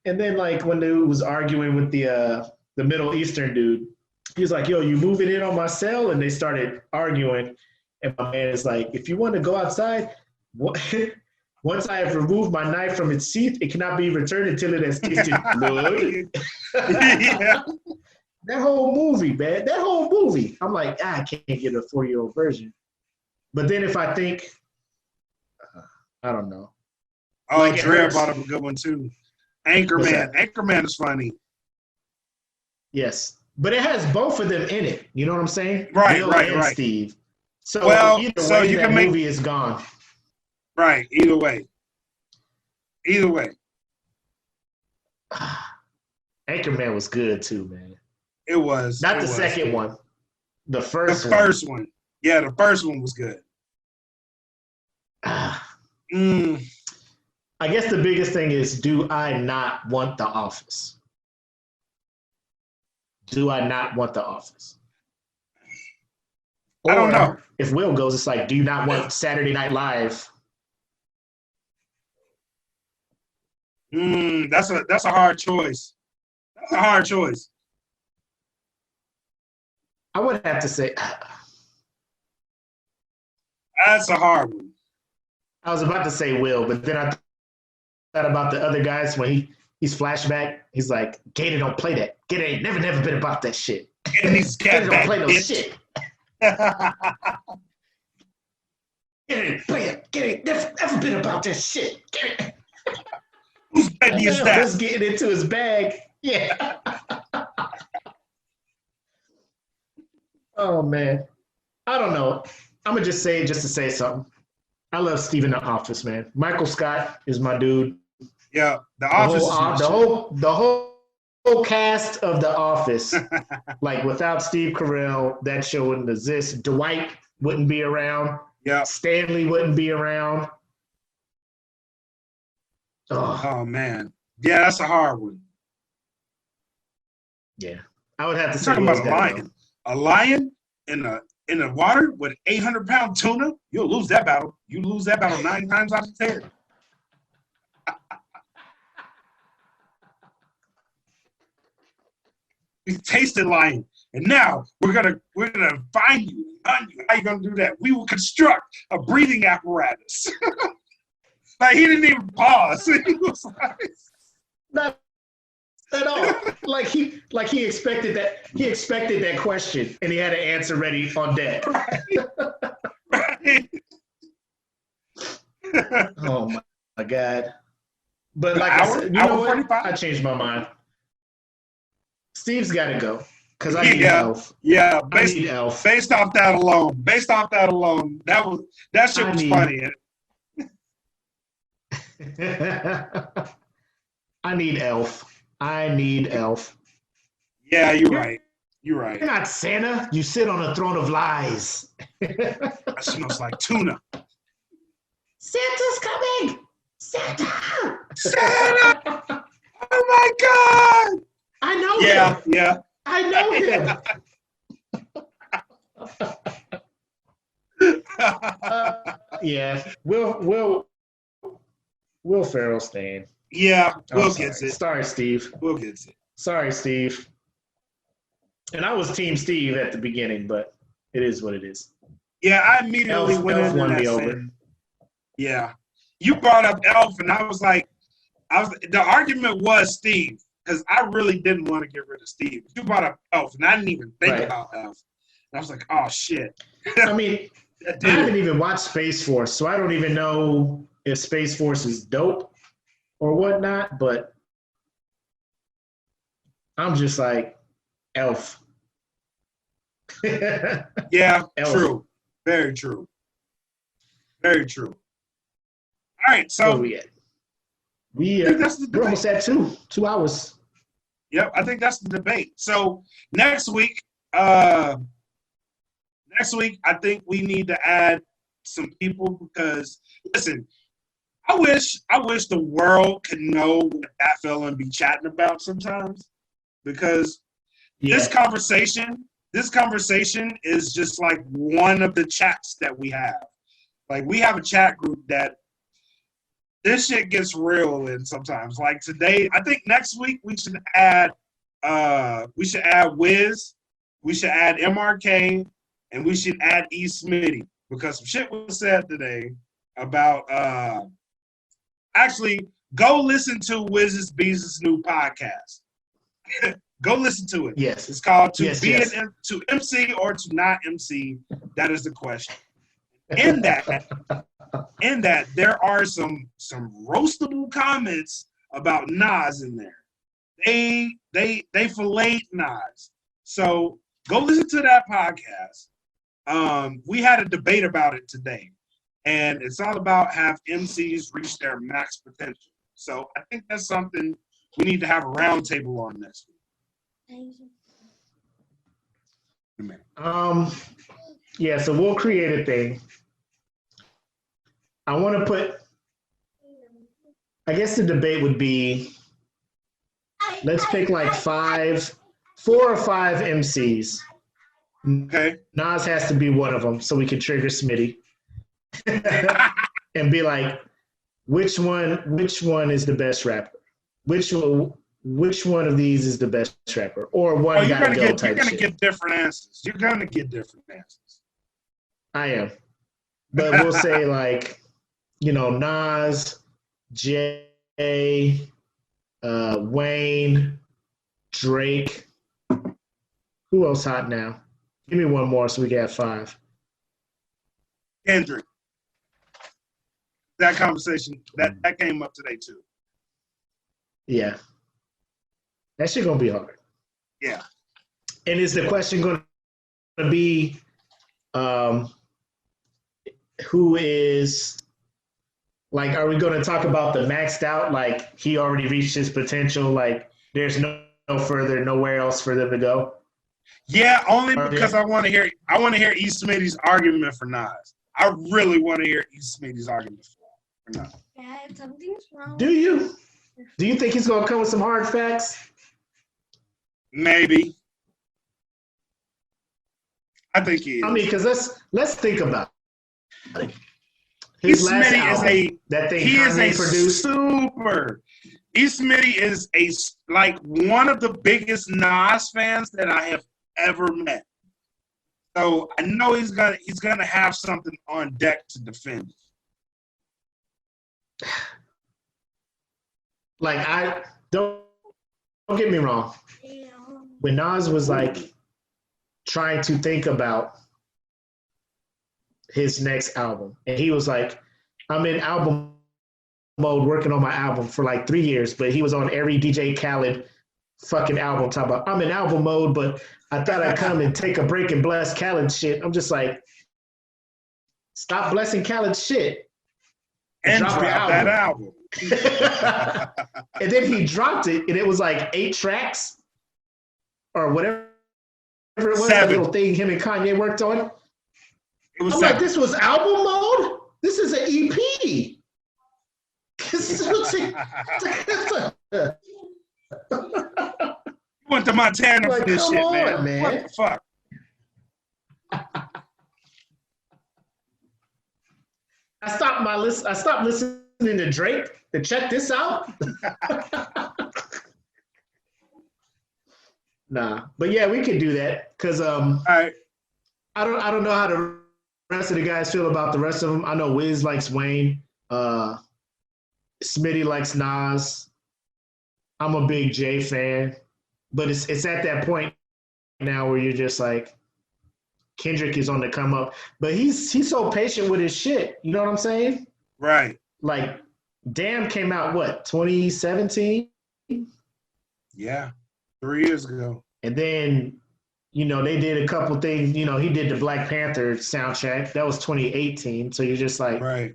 then like when dude was arguing with the Middle Eastern dude, he was like, yo, you moving in on my cell? And they started arguing. And my man is like, if you want to go outside, once I have removed my knife from its sheath, it cannot be returned until it has tasted blood.
Yeah.
That whole movie, man. That whole movie. I'm like, I can't get a 4-year-old version. But then if I think, I don't know.
Oh,
Like,
Dre brought up a good one too. Anchorman. Anchorman is funny.
Yes. But it has both of them in it. You know what I'm saying?
Right,
Bill
right,
and
right.
Steve. So
Well,
either
so
way,
you
that
can make-
movie is gone.
Right. Either way. Either way.
Anchorman was good too, man.
It was.
Not
it
the
was.
second one. The
The
first
first one. Yeah, the first one was good.
one.
Mm.
I guess the biggest thing is, do I not want The Office? Do I not want The Office?
I don't
Or
know.
If Will goes, it's like, do you not want Saturday Night Live?
That's a hard choice. That's a hard choice.
I would have to say,
That's a hard one.
I was about to say Will, but then I thought about the other guys when he's flashback. He's like, Gator don't play that. Gator ain't never been about that shit.
And he's
Gator
got
don't play no
bitch.
shit. Gator ain't play it. Gator ain't never been about that shit. Gator.
Whose baby is that?
Just getting into his bag. Yeah. Oh man. I don't know. I'm gonna just say it just to say something. I love Steve in The Office, man. Michael Scott is my dude.
Yeah, The Office is my shit.
The whole cast of The Office. Like without Steve Carell, that show wouldn't exist. Dwight wouldn't be around.
Yeah.
Stanley wouldn't be around. Oh,
Oh man. Yeah, that's a hard one.
yeah. I would have to
You're
say
talking about a
Will's gotta
lion.
go.
A lion in the water with 800-pound tuna, you'll lose that battle. You lose that battle 9 times out of 10. You tasted lion, and now we're gonna find you. How you gonna do that? We will construct a breathing apparatus. Like he didn't even pause. He was like,
Not at all. like he expected that. He expected that question, and he had an answer ready on deck.
right.
Oh my god! But like
Hour-
I said, you know
hour
what?
45?
I changed my mind. Steve's got to go because I need
Yeah.
Elf.
Yeah,
I need Elf.
based off that alone, that shit was funny.
I need Elf. I need Elf.
Yeah, you're right. You're right.
You're not Santa. You sit on a throne of lies.
That smells like tuna.
Santa's coming. Santa.
Santa! Oh my God!
I know
Yeah,
him.
yeah.
I know him. Yeah. Will Ferrell staying.
Yeah,
I'm
Will
sorry.
gets it.
Sorry, Steve.
Will gets it.
Sorry, Steve. And I was Team Steve at the beginning, but it is what it is.
Yeah, I immediately
Elf
went into
won
that
me over.
saying, yeah. You brought up Elf, and I was like, the argument was Steve, because I really didn't want to get rid of Steve. You brought up Elf, and I didn't even think
Right.
about Elf. And I was like, oh shit.
I mean, I haven't even watched Space Force, so I don't even know if Space Force is dope or whatnot, but I'm just like Elf.
Yeah,
Elf.
true. Very true. Very true. All right,
Where
so
we at? We
I think that's the
we're
debate.
almost at 2 hours.
Yep, I think that's the debate. So next week, I think we need to add some people because listen, I wish the world could know what that fella and be chatting about sometimes because this conversation is just like one of the chats that we have. Like we have a chat group that this shit gets real in sometimes. Like today, I think next week we should add Wiz, we should add MRK, and we should add E. Smitty because some shit was said today about actually go listen to Wiz's Beez's new podcast. Go listen to it.
Yes.
It's called To
Yes.
To MC or to not MC. That is the question. In that, there are some roastable comments about Nas in there. They filleted Nas. So go listen to that podcast. We had a debate about it today, and it's all about have MCs reach their max potential. So I think that's something we need to have a roundtable on next week.
Yeah, so we'll create a thing. I want to put, I guess the debate would be, let's pick like 4 or 5 MCs.
Okay.
Nas has to be one of them so we can trigger Smitty. And be like, which one is the best rapper? Which one of these is the best rapper? Or one
you're
gotta go
you're
type
gonna
shit.
get different answers. You're gonna get different answers.
I am. But we'll say like, Nas, Jay, Wayne, Drake. Who else hot now? Give me one more so we can have 5.
Kendrick. That conversation that came up today too.
Yeah. That shit gonna be hard.
Yeah.
And is the question gonna be who is like, are we gonna talk about the maxed out, like he already reached his potential, like there's no further, nowhere else for them to go?
Yeah, only because I want to hear E. Smitty's argument for Nas. I really want to hear E. Smitty's argument for Nas.
Yeah, something's wrong.
Do you think he's gonna come with some hard facts?
Maybe. I think he is.
I mean, because let's think about it.
E. Smitty is super. E. Smitty is like one of the biggest Nas fans that I have ever met. So I know he's gonna have something on deck to defend.
Like, I don't get me wrong. When Nas was like trying to think about his next album, and he was like, I'm in album mode working on my album for like 3 years, but he was on every DJ Khaled fucking album talking about, I'm in album mode, but I thought I'd come and take a break and bless Khaled shit. I'm just like, stop blessing Khaled shit.
And drop that album.
And then he dropped it, and it was like 8 tracks or whatever it was, that little thing him and Kanye worked on.
It was
I'm like, this was album mode? This is an EP.
Went to Montana
like,
for this shit,
on, man.
What the fuck?
I stopped listening to Drake to check this out. Nah, but yeah, we could do that because
All right.
I don't know how the rest of the guys feel about the rest of them. I know Wiz likes Wayne. Smitty likes Nas. I'm a big Jay fan, but it's at that point now where you're just like, Kendrick is on the come up, but he's so patient with his shit. You know what I'm saying?
Right.
like, Damn came out, what, 2017?
Yeah, 3 years ago.
And then, they did a couple things. He did the Black Panther soundtrack. That was 2018. So you're just like,
Right.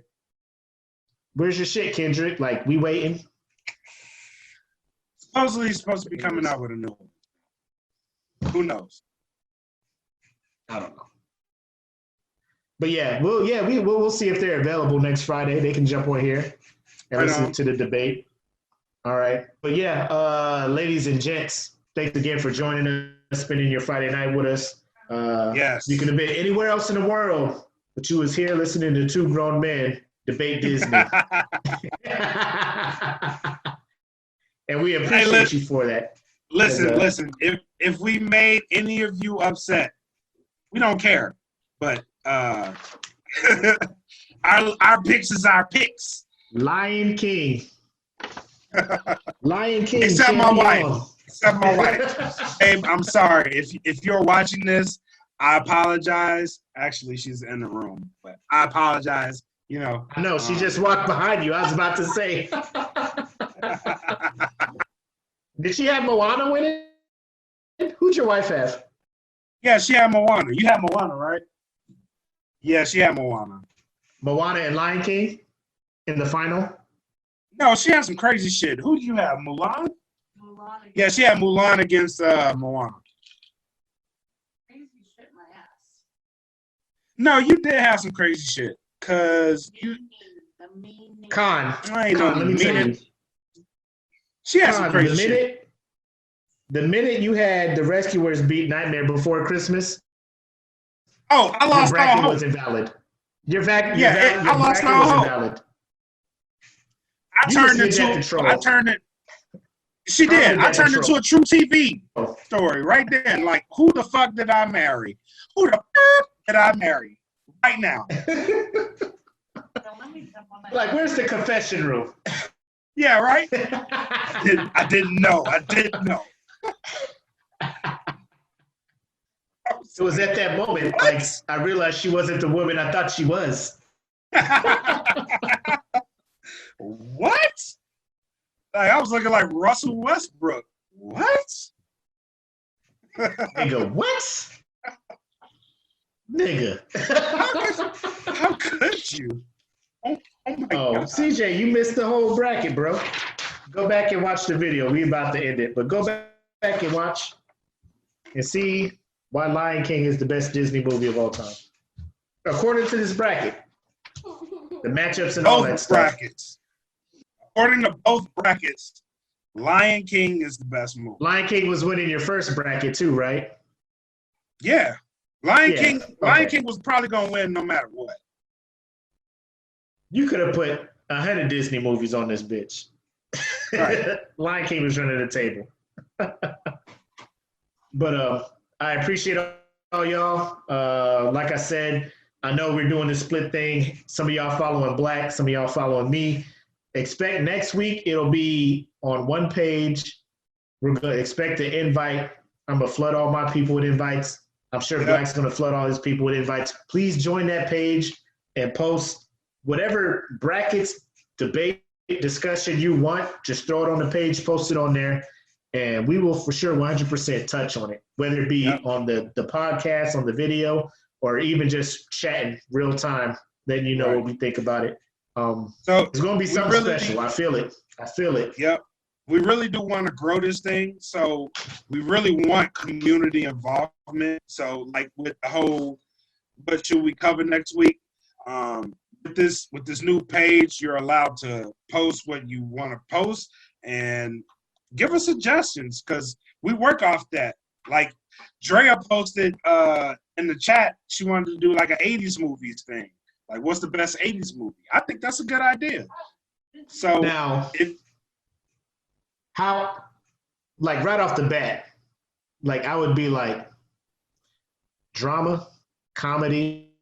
Where's your shit, Kendrick? Like, we waiting?
Supposedly he's supposed to be coming out with a new one. Who knows?
I don't know. But we'll see if they're available next Friday. They can jump on here and listen to the debate. All right. But ladies and gents, thanks again for joining us, spending your Friday night with us.
Yes.
You could have been anywhere else in the world, but you was here listening to two grown men debate Disney. And we appreciate you for that.
Listen. If we made any of you upset, we don't care. But our picks is our picks.
Lion King.
Except my wife. Babe, I'm sorry. If you're watching this, I apologize. Actually, she's in the room, but I apologize.
I know she just walked behind you. I was about to say. Did she have Moana winning? Who'd your wife have?
Yeah, she had Moana. You had Moana, right? Yeah, she had Moana.
Moana and Lion King in the final?
No, she had some crazy shit. Who do you have? Mulan? Yeah, she had Mulan against Moana.
Crazy shit my ass.
No, you did have some crazy shit. Cause
Con,
let me tell you. She had some crazy shit.
The minute you had the Rescuers beat Nightmare Before Christmas,
I lost
your bracket
all hope.
was invalid. Your
I
bracket
lost all
was
hope.
invalid.
I turned it. She did. I turned it to a true TV story right there. Like, who the fuck did I marry? Who the fuck did I marry? Right now.
Like, where's the confession room?
Yeah, right? I didn't know.
It was at that moment, like, I realized she wasn't the woman I thought she was.
What? Like, I was looking like Russell Westbrook. What?
Nigga, what? Nigga.
How could you? Oh my God.
CJ, you missed the whole bracket, bro. Go back and watch the video. We about to end it, but go back and watch and see why Lion King is the best Disney movie of all time. According to this bracket. The matchups and all that stuff.
Brackets. According to both brackets, Lion King is the best movie.
Lion King was winning your first bracket too, right?
Yeah. Lion King was probably going to win no matter what.
You could have put 100 Disney movies on this bitch.
Right.
Lion King was running the table. But I appreciate all y'all. Like I said, I know we're doing the split thing. Some of y'all following Blak, some of y'all following me. Expect next week it'll be on one page. We're going to expect an invite. I'm going to flood all my people with invites. I'm sure Blak's going to flood all his people with invites. Please join that page and post whatever brackets, debate, discussion you want. Just throw it on the page, post it on there, and we will for sure 100% touch on it, whether it be on the podcast, on the video, or even just chatting real time. Then you know what we think about it. So it's going to be something special. I feel it.
Yep. We really do want to grow this thing. So we really want community involvement. So like with the whole, what should we cover next week? With this new page, you're allowed to post what you want to post and give us suggestions because we work off that. Like Drea posted in the chat, she wanted to do like an 80s movies thing. Like, what's the best 80s movie? I think that's a good idea. So
now, like right off the bat, like I would be like drama, comedy,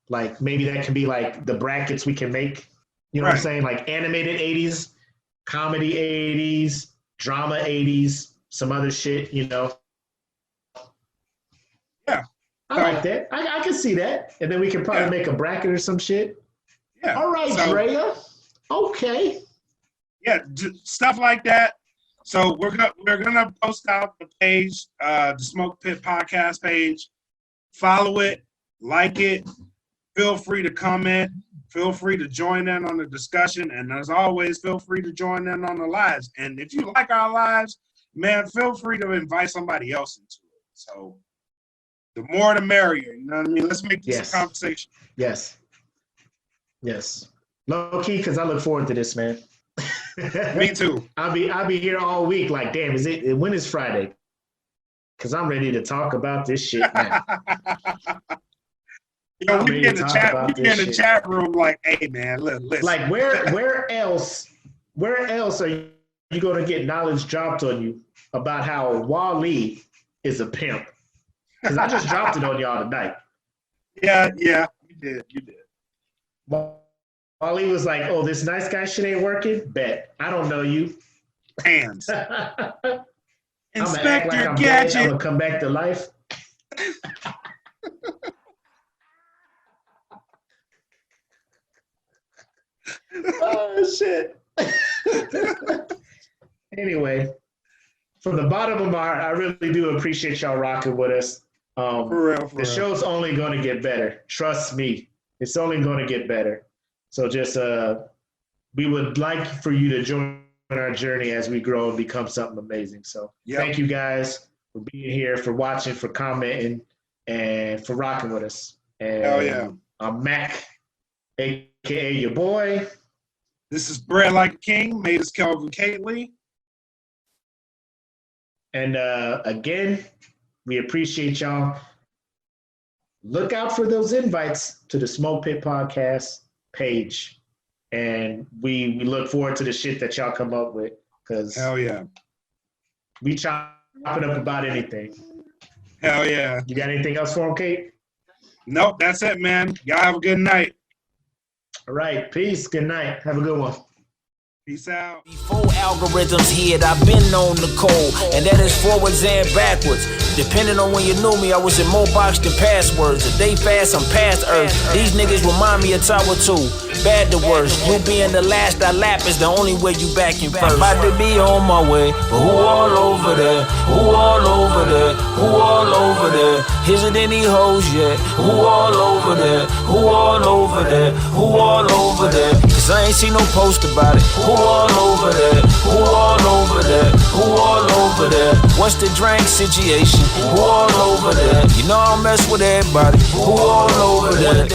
like maybe that can be like the brackets we can make. You know what I'm saying? Like animated 80s, comedy 80s, drama 80s, some other shit, you know.
Yeah.
I like that. I can see that. And then we can probably make a bracket or some shit.
Yeah.
All right,
So,
Drea. Okay.
yeah, stuff like that. So we're gonna post out the page, the Smoke Pit Podcast page. Follow it, like it. Feel free to comment. Feel free to join in on the discussion, and as always, feel free to join in on the lives. And if you like our lives, man, feel free to invite somebody else into it. So the more the merrier. You know what I mean? Let's make this a conversation.
Yes. Low key, because I look forward to this, man.
Me too.
I'll be here all week. Like, damn, when is Friday? Because I'm ready to talk about this shit now.
Yo, we be in the chat room like, hey man, listen.
Like where else are you gonna get knowledge dropped on you about how Wally is a pimp? Because I just dropped it on y'all tonight.
Yeah, you did.
Wally was like, oh, this nice guy shit ain't working? Bet. I don't know you.
Hands.
Inspector like Gadget. I'm gonna come back to life. Oh shit. Anyway, from the bottom of my heart, I really do appreciate y'all rocking with us.
For real.
The show's only going to get better. Trust me, it's only going to get better. So just we would like for you to join our journey as we grow and become something amazing. So Thank you guys for being here, for watching, for commenting, and for rocking with us. And
hell yeah.
I'm Makk, aka your boy.
This is Bread Like a King, made us Kelvin Cately.
And again, we appreciate y'all. Look out for those invites to the Smoke Pit Podcast page. And we look forward to the shit that y'all come up with. Because
hell yeah.
We chop it up about anything.
Hell yeah.
You got anything else for them, Kate?
Nope, that's it, man. Y'all have a good night.
All right, peace. Good night. Have a good one.
Peace out.
Before algorithms hit, I've been known to code, and that is forwards and backwards. Depending on when you knew me, I was in more box than passwords. A day fast, I'm past Earth. These niggas remind me of Tower 2. Bad to worse. You being the last I lap is the only way you back in first. About to be on my way, but who all over there? Who all over there? Who all over there? Is it any hoes yet? Who all over there? Who all over there? Who all over there? Cause I ain't seen no post about it. Who all over there? Who all over there? Who all over there? What's the drink situation? Who all over there? You know I don't mess with everybody. Who all over there?